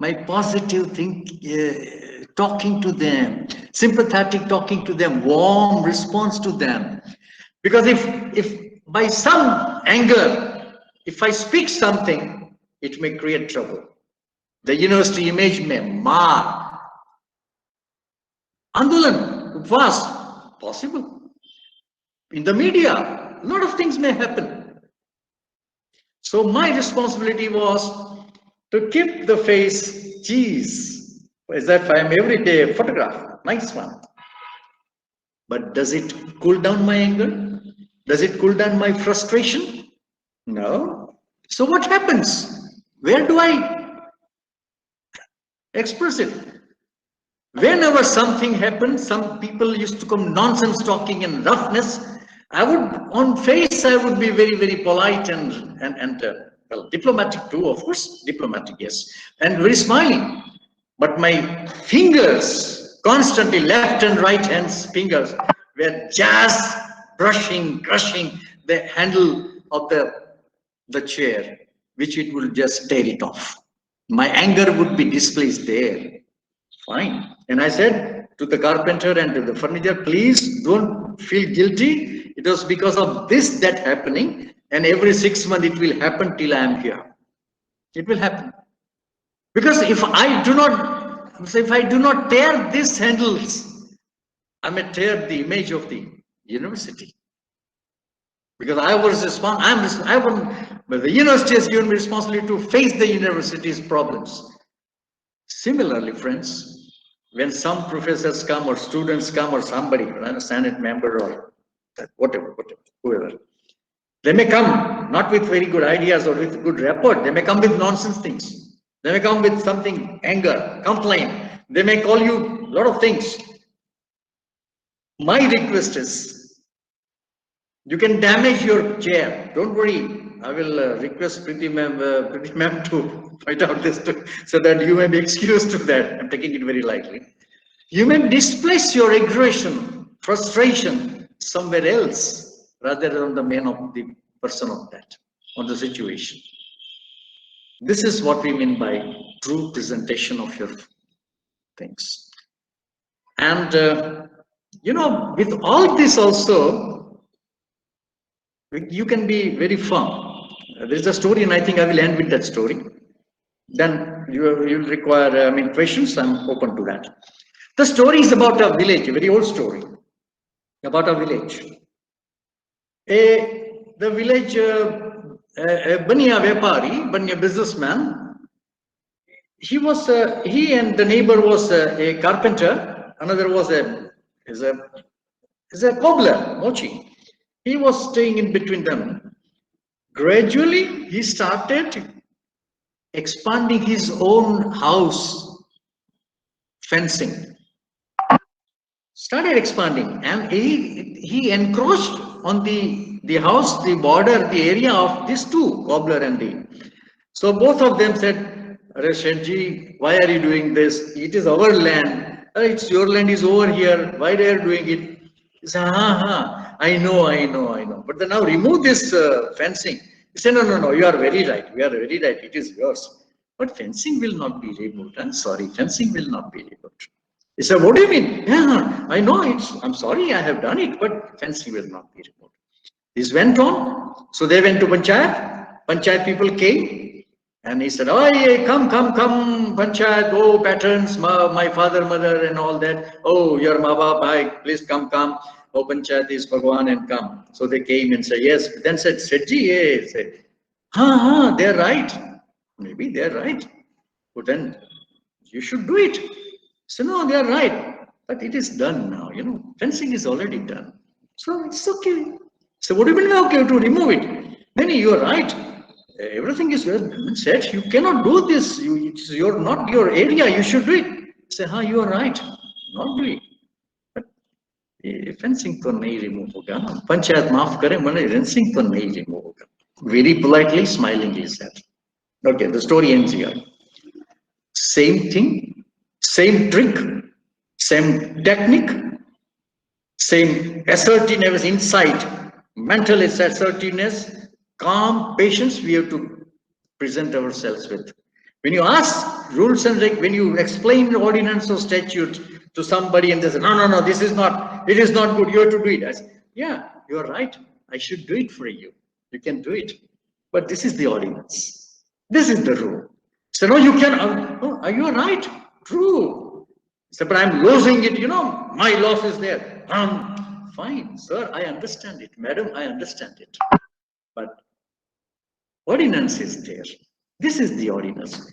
my positive talking to them, sympathetic talking to them, warm response to them. Because if by some anger, if I speak something, it may create trouble. The university image may mar. Andolan, upvas, possible. In the media, a lot of things may happen. So my responsibility was to keep the face, geez, as if I am every day a photograph, nice one. But does it cool down my anger? Does it cool down my frustration? No. So what happens? Where do I express it? Whenever something happens, some people used to come nonsense talking and roughness. I would, on face, I would be very, very polite and well, diplomatic too, of course, diplomatic, yes, and very smiling. But my fingers, constantly left and right hands fingers, were just brushing, crushing the handle of the chair, which it will just tear it off. My anger would be displaced there. Fine. And I said to the carpenter and to the furniture, please don't feel guilty. It was because of this that happening, and every 6 months it will happen till I am here. It will happen. Because if I do not tear these handles, I may tear the image of the university. Because I was responsible, but the university has given me responsibility to face the university's problems. Similarly, friends, when some professors come or students come or somebody, a Senate member or whatever, whoever, they may come not with very good ideas or with good rapport. They may come with nonsense things. They may come with something, anger, complaint. They may call you a lot of things. My request is, you can damage your chair. Don't worry. I will request Preeti ma'am to point out this so that you may be excused to that. I'm taking it very lightly. You may displace your aggression, frustration somewhere else rather than the main of the person of that, on the situation. This is what we mean by true presentation of your things. And with all this also, you can be very firm. There's a story, and I think I will end with that story. Then you'll require questions. I'm open to that. The story is about a village, a very old story about a village. The village, Banya Vyapari, Banya businessman. He and the neighbor was a carpenter. Another was a cobbler, mochi. He was staying in between them. Gradually, he started expanding his own house fencing. started expanding, and he encroached on the house, the border, the area of these two, cobbler and the. So both of them said, "Arey Shetji, why are you doing this? It is our land. It's your land is over here. Why they are doing it?" He said, I know. But then now remove this fencing. He said, no, you are very right. We are very right. It is yours. But fencing will not be removed. I'm sorry, fencing will not be removed. He said, what do you mean? Yeah, I know I'm sorry, I have done it, but fencing will not be removed. This went on. So they went to Panchayat. Panchayat people came. And he said, oh, yeah, come, Panchayat, oh, patrons, my father, mother, and all that. Oh, your Baba, please come. Oh, Panchayat is Bhagwan and come. So they came and said, yes. Then said, Shetji, yeah. Said, they're right. Maybe they're right. But then you should do it. So no, they're right. But it is done now, fencing is already done. So it's okay. So what do you mean, okay, to remove it? Then you are right. Everything is well said. You cannot do this. It's not your area. You should do it. Say, you are right. Not do it. But fencing to nahi remove hoga. Panchayat maaf kare, mane fencing to nahi remove hoga. Very politely, smilingly said. Okay, the story ends here. Same thing, same trick, same technique, same assertiveness, insight, mental assertiveness, calm, patience, we have to present ourselves with. When you ask rules and when you explain the ordinance or statute to somebody and they say, no, this is not, it is not good, you have to do it. I say, yeah, you are right. I should do it for you. You can do it. But this is the ordinance. This is the rule. So no, you can, are you right? True. So, but I'm losing it, my loss is there. Fine, sir, I understand it. Madam, I understand it. But ordinance is there. This is the ordinance.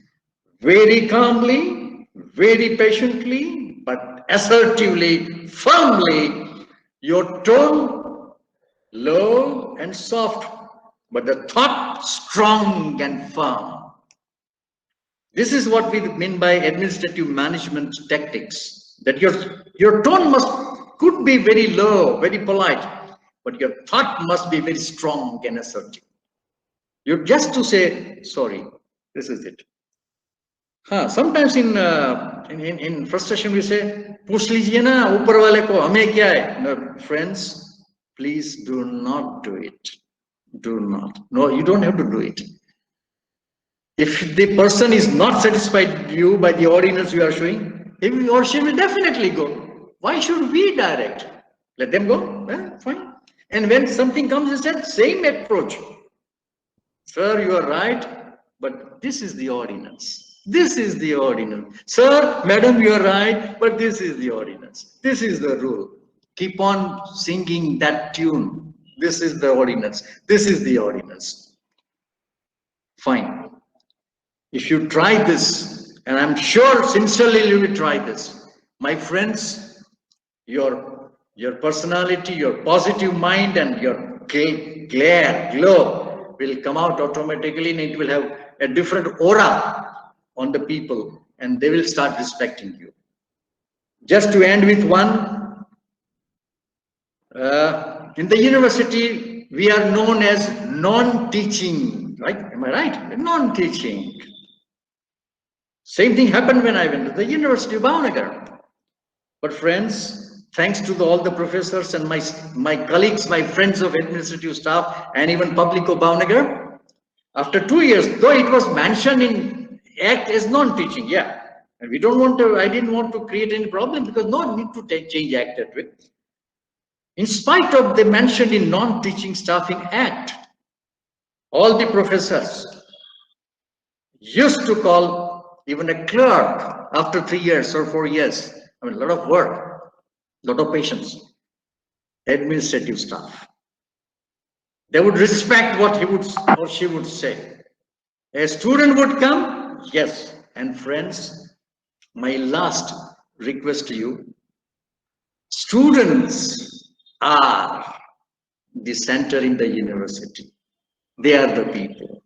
Very calmly, very patiently, but assertively, firmly, your tone low and soft, but the thought strong and firm. This is what we mean by administrative management tactics, that your tone could be very low, very polite, but your thought must be very strong and assertive. You're just to say, sorry, this is it. Sometimes in frustration we say, push lijiye na, upar wale ko, hame kya hai? No, friends, please do not do it. Do not. No, you don't have to do it. If the person is not satisfied with you by the ordinance you are showing, he or she will definitely go. Why should we direct? Let them go. Fine. And when something comes, he said, same approach. Sir, you are right, but this is the ordinance. This is the ordinance. Sir, madam, you are right, but this is the ordinance. This is the rule. Keep on singing that tune. This is the ordinance. This is the ordinance. Fine. If you try this, and I'm sure sincerely you will try this, my friends, your personality, your positive mind, and your glow will come out automatically, and it will have a different aura on the people, and they will start respecting you. Just to end with one, in the university, we are known as non-teaching, right? Am I right? Non-teaching. Same thing happened when I went to the University of Bhavnagar. But friends, thanks to all the professors and my colleagues, my friends of administrative staff, and even public of Bhavnagar, after 2 years, though it was mentioned in Act as non-teaching, yeah, and we don't want to, I didn't want to create any problem because no need to change Act that way. In spite of the mentioned in non-teaching staffing Act, all the professors used to call even a clerk after 3 years or 4 years. I mean, a lot of work, a lot of patience, administrative staff. They would respect what he would or she would say. A student would come, yes. And friends, my last request to you, students are the center in the university. They are the people.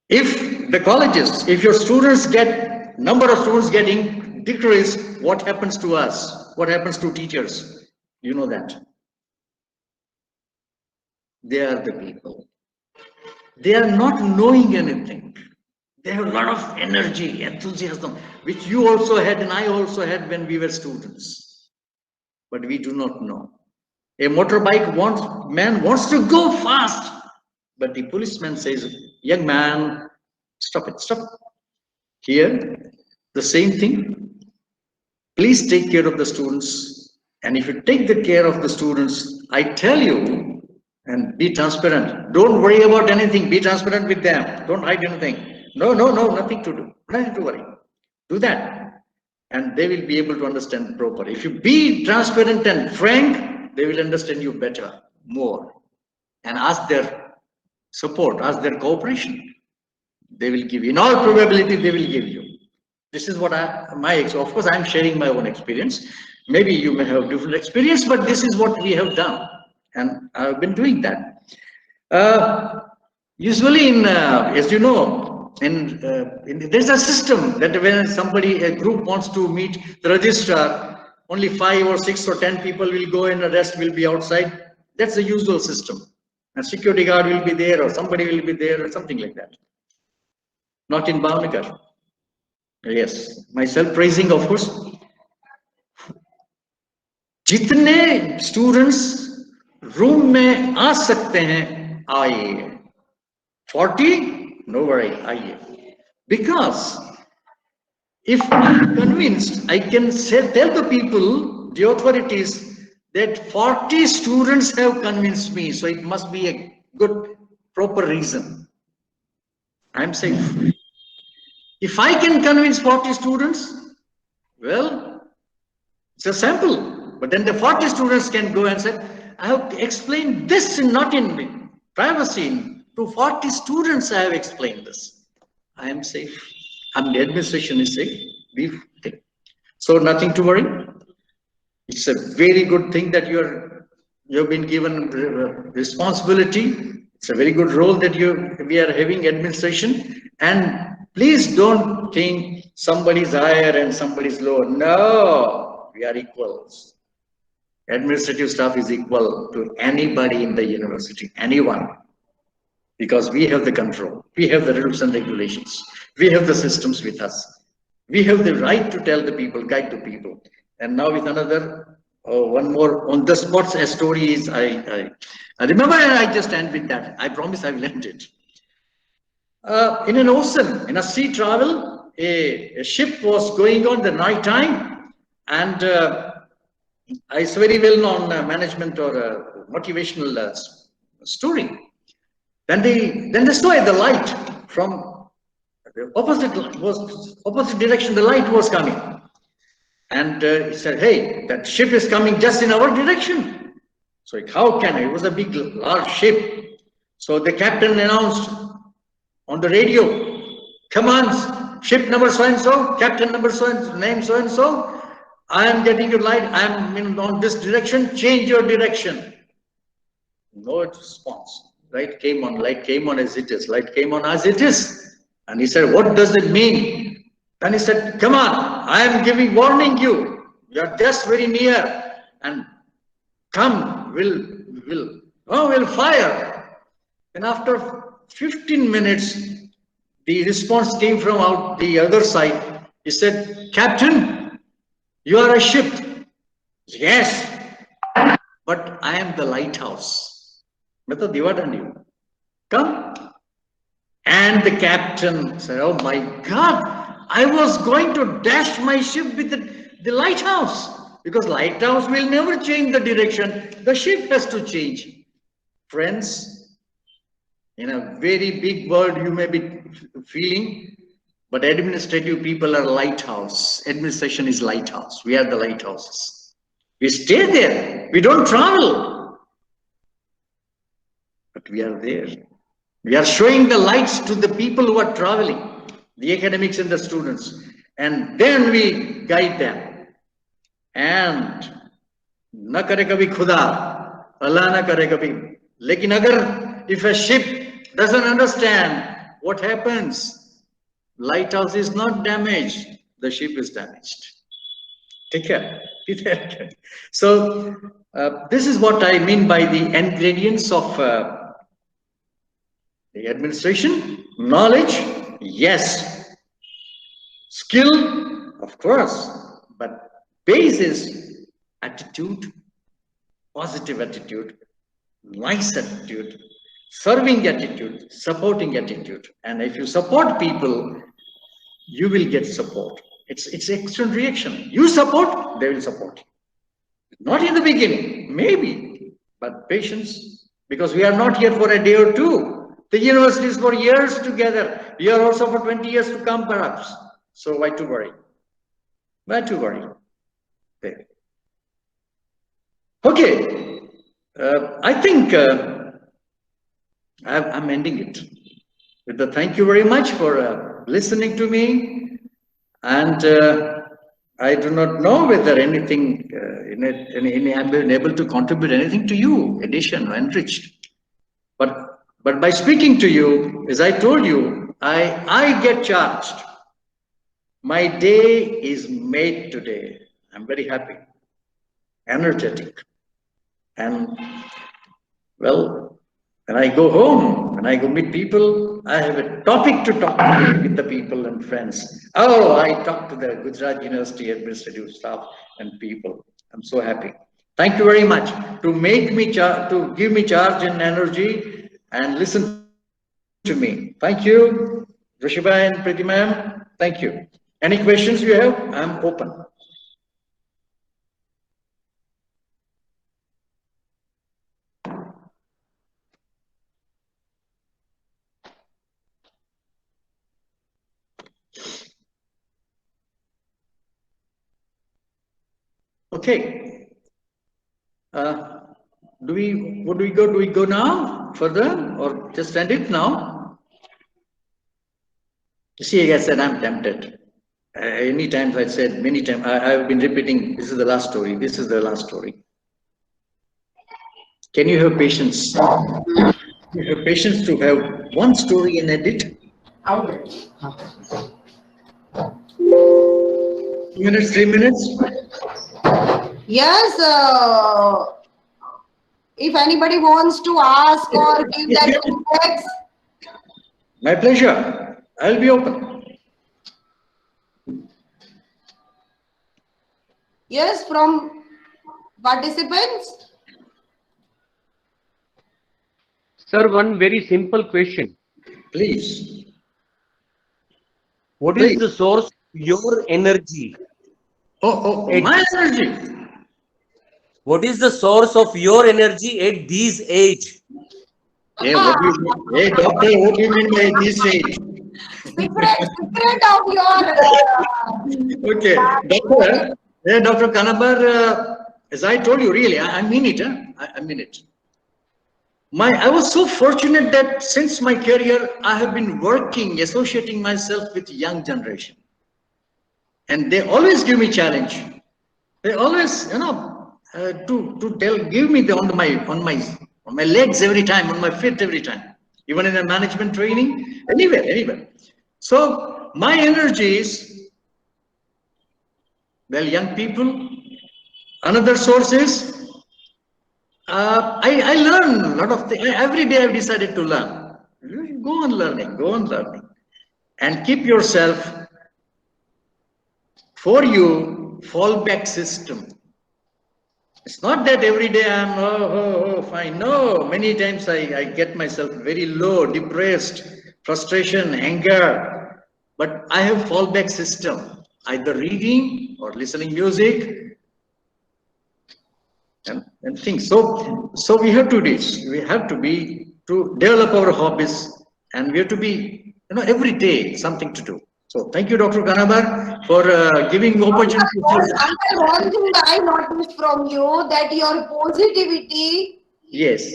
If the colleges, if your students number of students getting decreased, what happens to us? what happens to teachers? You know that. They are the people. They are not knowing anything. They have a lot of energy, enthusiasm, which you also had and I also had when we were students. But we do not know. A motorbike man wants to go fast, but the policeman says, young man, stop it, stop it. Here, the same thing. Please take care of the students. And if you take the care of the students, I tell you, and be transparent. Don't worry about anything. Be transparent with them. Don't hide anything. No, nothing to do. Nothing to worry. Do that. And they will be able to understand properly. If you be transparent and frank, they will understand you better, more. And ask their support, ask their cooperation. They will give you. In all probability, they will give you. This is what of course, I'm sharing my own experience. Maybe you may have different experience, but this is what we have done. And I've been doing that. Usually as you know, there's a system that when a group wants to meet the registrar, only 5 or 6 or 10 people will go and the rest will be outside. That's the usual system. A security guard will be there or somebody will be there or something like that. Not in Bhavnagar. Yes, myself praising, of course. जितने students room में आ सकते हैं, आइए. 40, no worry, आइए. Because if I'm convinced, I can tell the people, the authorities, that 40 students have convinced me, so it must be a good, proper reason. I'm safe. If I can convince 40 students, well, it's a sample. But then the 40 students can go and say, I have explained this not in privacy. To 40 students, I have explained this. I am safe. And the administration is safe. So nothing to worry. It's a very good thing that you've been given responsibility. It's a very good role that we are having, administration. And please don't think somebody's higher and somebody's lower. No, we are equals. Administrative staff is equal to anybody in the university, anyone, because we have the control, we have the rules and regulations, we have the systems with us, we have the right to tell the people, guide the people. And now with another, one more on the spot story is, I remember, and I just end with that. I promise I will end it. In an ocean, in a sea travel, a ship was going on the night time, and it's very well known management or motivational story. Then they saw the light from the opposite direction. The light was coming, and he said, "Hey, that ship is coming just in our direction." So how can it? It was a big, large ship. So the captain announced on the radio, "Come on, ship number so and so, captain number so and so, name so and so. I am getting your light. I am on this direction. Change your direction." No response. Light came on as it is. Light came on as it is. And he said, "What does it mean?" Then he said, "Come on, I am warning you. You are just very near. And come, we'll fire." And after 15 minutes, the response came from out the other side. He said, "Captain, you are a ship." "Yes, but I am the lighthouse. Come." And the captain said, "Oh my God, I was going to dash my ship with the lighthouse, because lighthouse will never change the direction. The ship has to change." Friends, in a very big world you may be feeling, but administrative people are lighthouse. Administration is lighthouse. We are the lighthouses. We stay there. We don't travel. But we are there. We are showing the lights to the people who are traveling, the academics and the students. And then we guide them. And na kare kabhi khuda, Allah na kare kabhi. Lekin agar, if a ship doesn't understand what happens, lighthouse is not damaged, the ship is damaged. Take care. So this is what I mean by the ingredients of the administration. Knowledge, yes. Skill, of course. But base is attitude, positive attitude, nice attitude, serving attitude, supporting attitude. And if you support people, you will get support. It's external reaction. You support, they will support you. Not in the beginning, maybe, but patience, because we are not here for a day or two. The university is for years together. We are also for 20 years to come, perhaps. So why to worry? Why to worry? There. Okay, I think I'm ending it with the thank you very much for listening to me, and I do not know whether anything I've been able to contribute anything to you, addition, enriched. But by speaking to you, as I told you, I get charged. My day is made today. I'm very happy, energetic, and well, when I go home, when I go meet people, I have a topic to talk with the people and friends. Oh, I talk to the Gujarat University administrative staff and people. I'm so happy. Thank you very much to make me to give me charge and energy and listen to me. Thank you, Rishiba and Preeti ma'am. Thank you. Any questions you have? I'm open. Okay. Do we go now further or just end it now? See, I said I'm tempted. Many times I said, many times I've been repeating, this is the last story, this is the last story. Can you have patience? You have patience to have one story and edit? 2 minutes, 3 minutes? Yes, if anybody wants to ask or give their feedbacks. My pleasure. I'll be open. Yes, from participants. Sir, one very simple question. Please. What is the source of your energy? My energy. What is the source of your energy at this age? Hey, doctor, what do you mean by this age? Secret of your. Okay, doctor. Dr. Kanabar, as I told you, really, I mean it. I mean it. I was so fortunate that since my career, I have been working, associating myself with young generation, and they always give me challenge. They always, give me on my legs every time, on my feet every time, even in a management training, anywhere. So my energy is, well, young people. Another source is, I learn a lot of things. Every day I've decided to learn. Go on learning. And keep yourself, for you, fallback system. It's not that every day I'm, fine. No, many times I get myself very low, depressed, frustration, anger. But I have fallback system, either reading or listening music, and things. So we have to do this. We have to develop our hobbies, and we have to be, every day something to do. So thank you, Dr. Kanabar, for giving opportunity. One thing I noticed from you, that your positivity. Yes.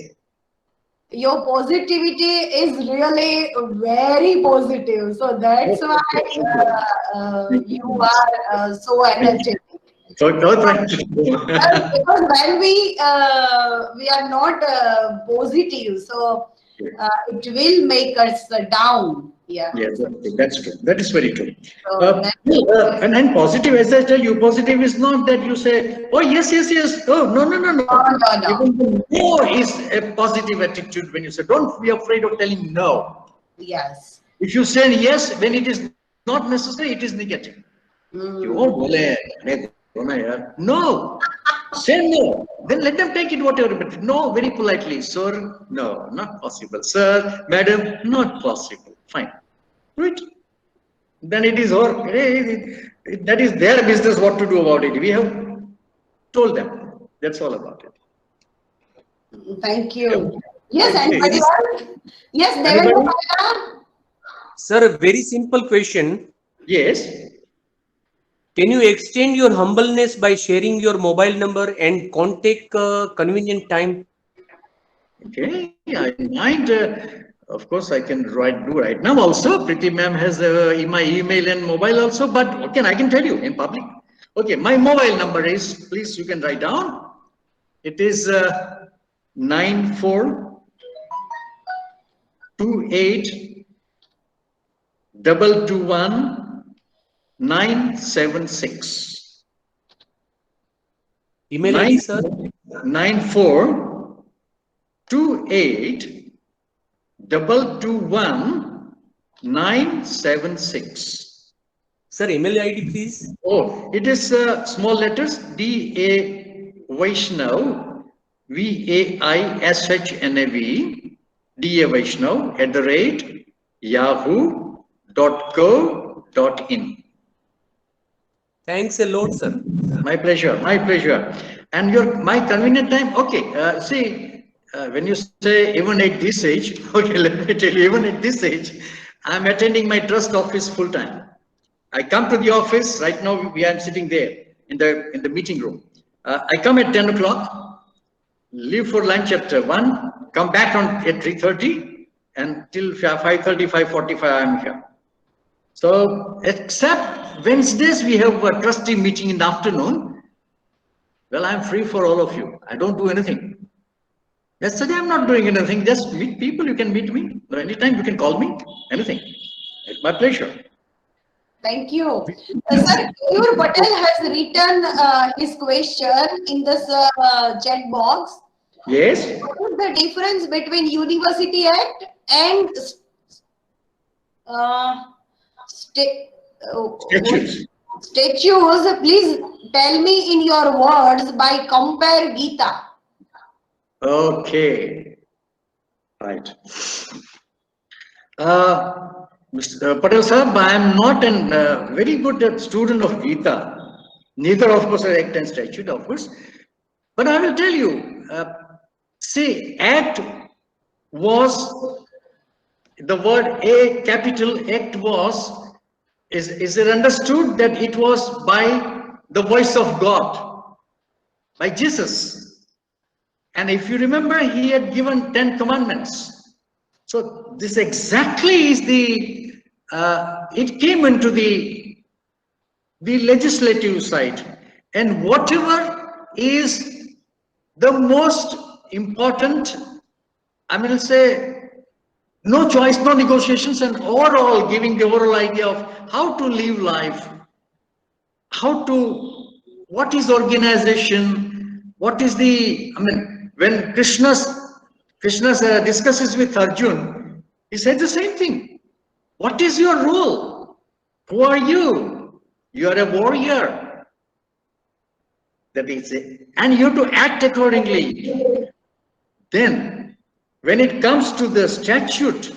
Your positivity is really very positive. So that's why you are so energetic. So no, thank you. Because when we are not positive, so it will make us down. Yeah. Yes, that's true. That is very true. So And positive, as I tell you, positive is not that you say, oh, yes, yes, yes. Oh, no, no, no, no. no. Even the no is a positive attitude when you say, don't be afraid of telling no. Yes. If you say yes, when it is not necessary, it is negative. You won't no. Say no. Then let them take it whatever. But no, very politely. Sir, no, not possible. Sir, madam, not possible. Fine. Right? Then it is that is their business what to do about it. We have told them. That's all about it. Thank you. Yes, Okay. anybody else? Yes, Anybody? Devendra Bhatta? Sir, a very simple question. Yes. Can you extend your humbleness by sharing your mobile number and contact convenient time? Okay. I mind. Of course, I can do right now also. Pretty ma'am has my email and mobile also. But okay, I can tell you in public. Okay, my mobile number is, please, you can write down. It is 9428221976. Email ID, sir? 9428221976. Sir, email ID, please. Oh, it is small letters D.A. Vaishnav, VAISHNAV, D.A. Vaishnav @yahoo.co.in. Thanks a lot, sir. My pleasure, my pleasure. And my convenient time, okay, see, when you say even at this age, okay, let me tell you, even at this age, I'm attending my trust office full time. I come to the office, right now we are sitting there in the meeting room. I come at 10 o'clock, leave for lunch at 1, come back at 3:30, and till 5:30, 5:45 I'm here. So except Wednesdays, we have a trustee meeting in the afternoon. Well, I'm free for all of you. I don't do anything. Yesterday, I'm not doing anything. Just meet people. You can meet me. Anytime you can call me. Anything. It's my pleasure. Thank you. Sir, Keyur Patel has written his question in this chat box. Yes. What is the difference between University Act and Statutes. statutes? Please tell me in your words by compare Gita. Okay. Right. Mr. Patel sir, I am not a very good student of Gita. Neither, of course, Act and Statute, of course. But I will tell you, see, Act was, the word A, capital Act is it understood that it was by the voice of God, by Jesus. And if you remember, he had given 10 commandments. So this exactly is it came into the legislative side, and whatever is the most important, I mean, say, no choice, no negotiations, and overall giving the overall idea of how to live life, what is organization, what is the, I mean, when Krishna discusses with Arjun, he said the same thing. What is your role? Who are you? You are a warrior. That is it. And you have to act accordingly. Then, when it comes to the statute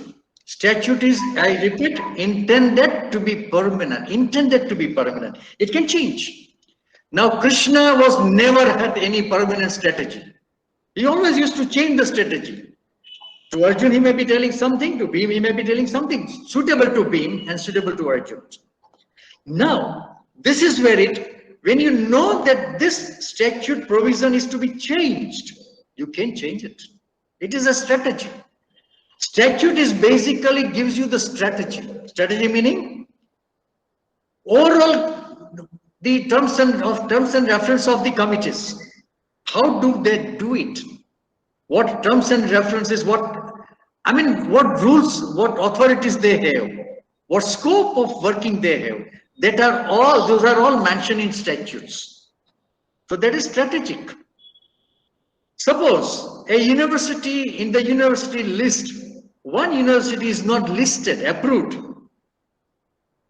is, I repeat, intended to be permanent. Intended to be permanent. It can change. Now, Krishna was never had any permanent strategy. He always used to change the strategy. To Arjun, he may be telling something. To Bhim, he may be telling something suitable to Bhim and suitable to Arjun. Now, this is where when you know that this statute provision is to be changed, you can change it. It is a strategy. Statute is basically gives you the strategy. Strategy meaning overall the terms and reference of the committees. How do they do it? What terms and references, what I mean, what rules, what authorities they have, what scope of working they have, those are all mentioned in statutes. So that is strategic. Suppose a university, in the university list, one university is not listed, approved.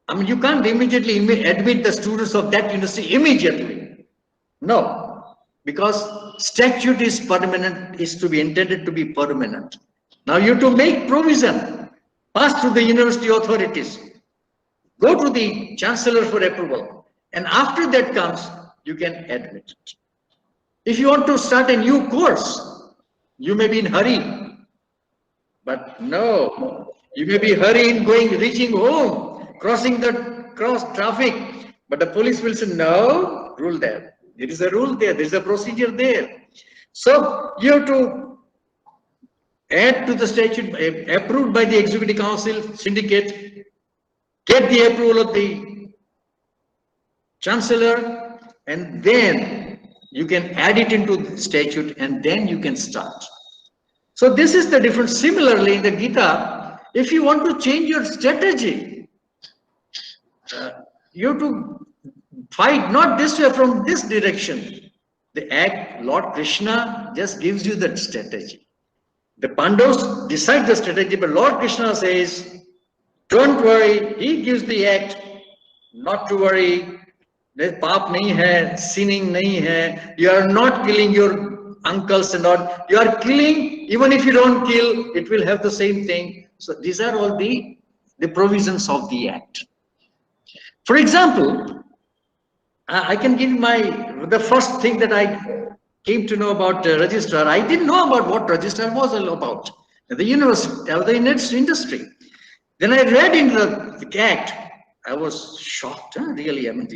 I mean, you can't immediately admit the students of that university immediately. No, because statute is permanent, is to be intended to be permanent. Now you have to make provision, pass to the university authorities, go to the chancellor for approval, and after that comes, you can admit it. If you want to start a new course, you may be in hurry, but no, you may be hurry in reaching home, crossing the traffic, but the police will say, no, rule there. There is a rule there, there is a procedure there. So you have to add to the statute, approved by the executive council, syndicate, get the approval of the chancellor, and then you can add it into the statute, and then you can start. So this is the difference. Similarly, in the Gita, if you want to change your strategy, you have to fight not this way from this direction. The act, Lord Krishna just gives you that strategy. The Pandavas decide the strategy, but Lord Krishna says, don't worry, he gives the act, not to worry. There's paap nahi hai, sinning nahi hai. You are not killing your uncles and all. You are killing, even if you don't kill, it will have the same thing. So these are all the provisions of the act. For example, I can give the first thing that I came to know about registrar. I didn't know about what registrar was all about. The university, the industry. Then I read in the act. I was shocked, really. I mean,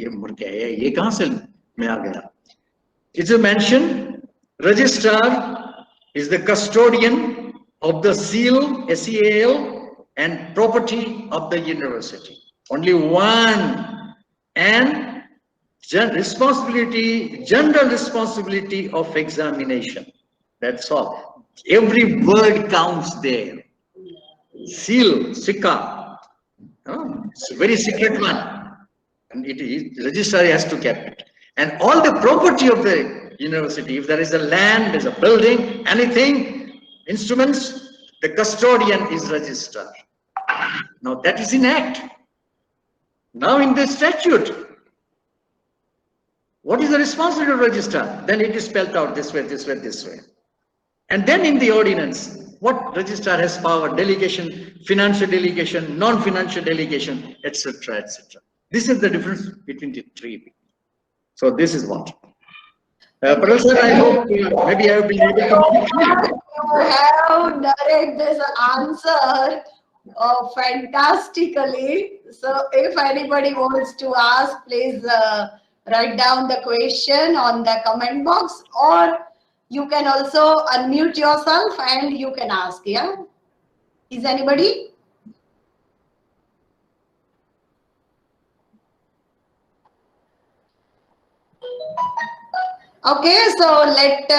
it's a mention, registrar is the custodian of the seal, SEAL, and property of the university. Only one, and general responsibility of examination. That's all. Every word counts there. Seal, Sikha. It's a very secret one, and registrar has to keep it. And all the property of the university, if there is a land, there's a building, anything, instruments, the custodian is registrar. Now that is in act. Now in the statute, what is the responsibility of registrar? Then it is spelled out this way, this way, this way. And then in the ordinance, what registrar has power, delegation, financial delegation, non-financial delegation, etc., etc. This is the difference between the three. So this is what. Patel sir, I hope maybe I have been able to. You have narrated this answer fantastically. So if anybody wants to ask, please write down the question on the comment box, or you can also unmute yourself and you can ask. Yeah, is anybody? Okay, so let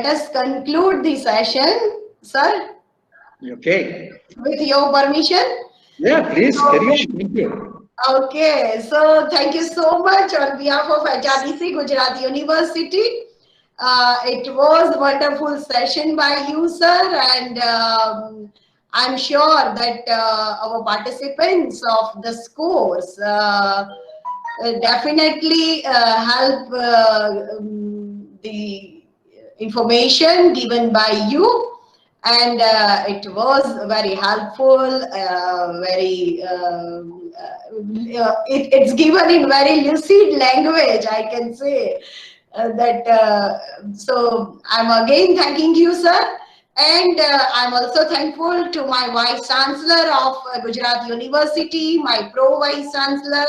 us conclude the session, sir. Okay. With your permission. Yeah, please carry on. Thank you. Okay, so thank you so much on behalf of HRDC Gujarat University. It was a wonderful session by you, sir, and I'm sure that our participants of this course definitely help the information given by you, and it was very helpful, it's given in very lucid language, I can say. So I'm again thanking you, sir, and I'm also thankful to my Vice Chancellor of Gujarat University, my Pro Vice Chancellor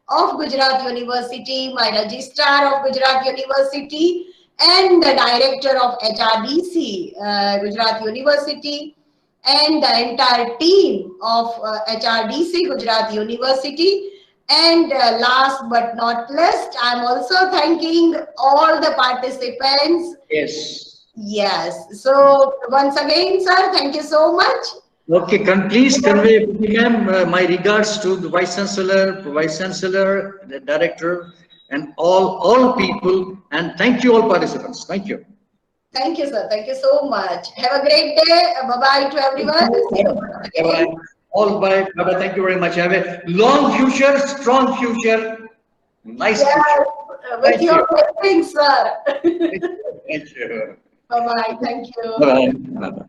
of Gujarat University, my Registrar of Gujarat University, and the Director of HRDC Gujarat University, and the entire team of HRDC Gujarat University. And last but not least, I'm also thanking all the participants. Yes. Yes. So once again, sir, thank you so much. Okay, please convey, ma'am, my regards to the Vice Chancellor, the Director, and all people, and thank you all participants. Thank you. Thank you, sir. Thank you so much. Have a great day. Bye-bye to everyone. See you again. Bye. All bye. Bye. Thank you very much. Have a long future, strong future, nice Yes, future. with Thank your you. blessings, sir. Thank you. Bye-bye. Thank you. Bye. Bye.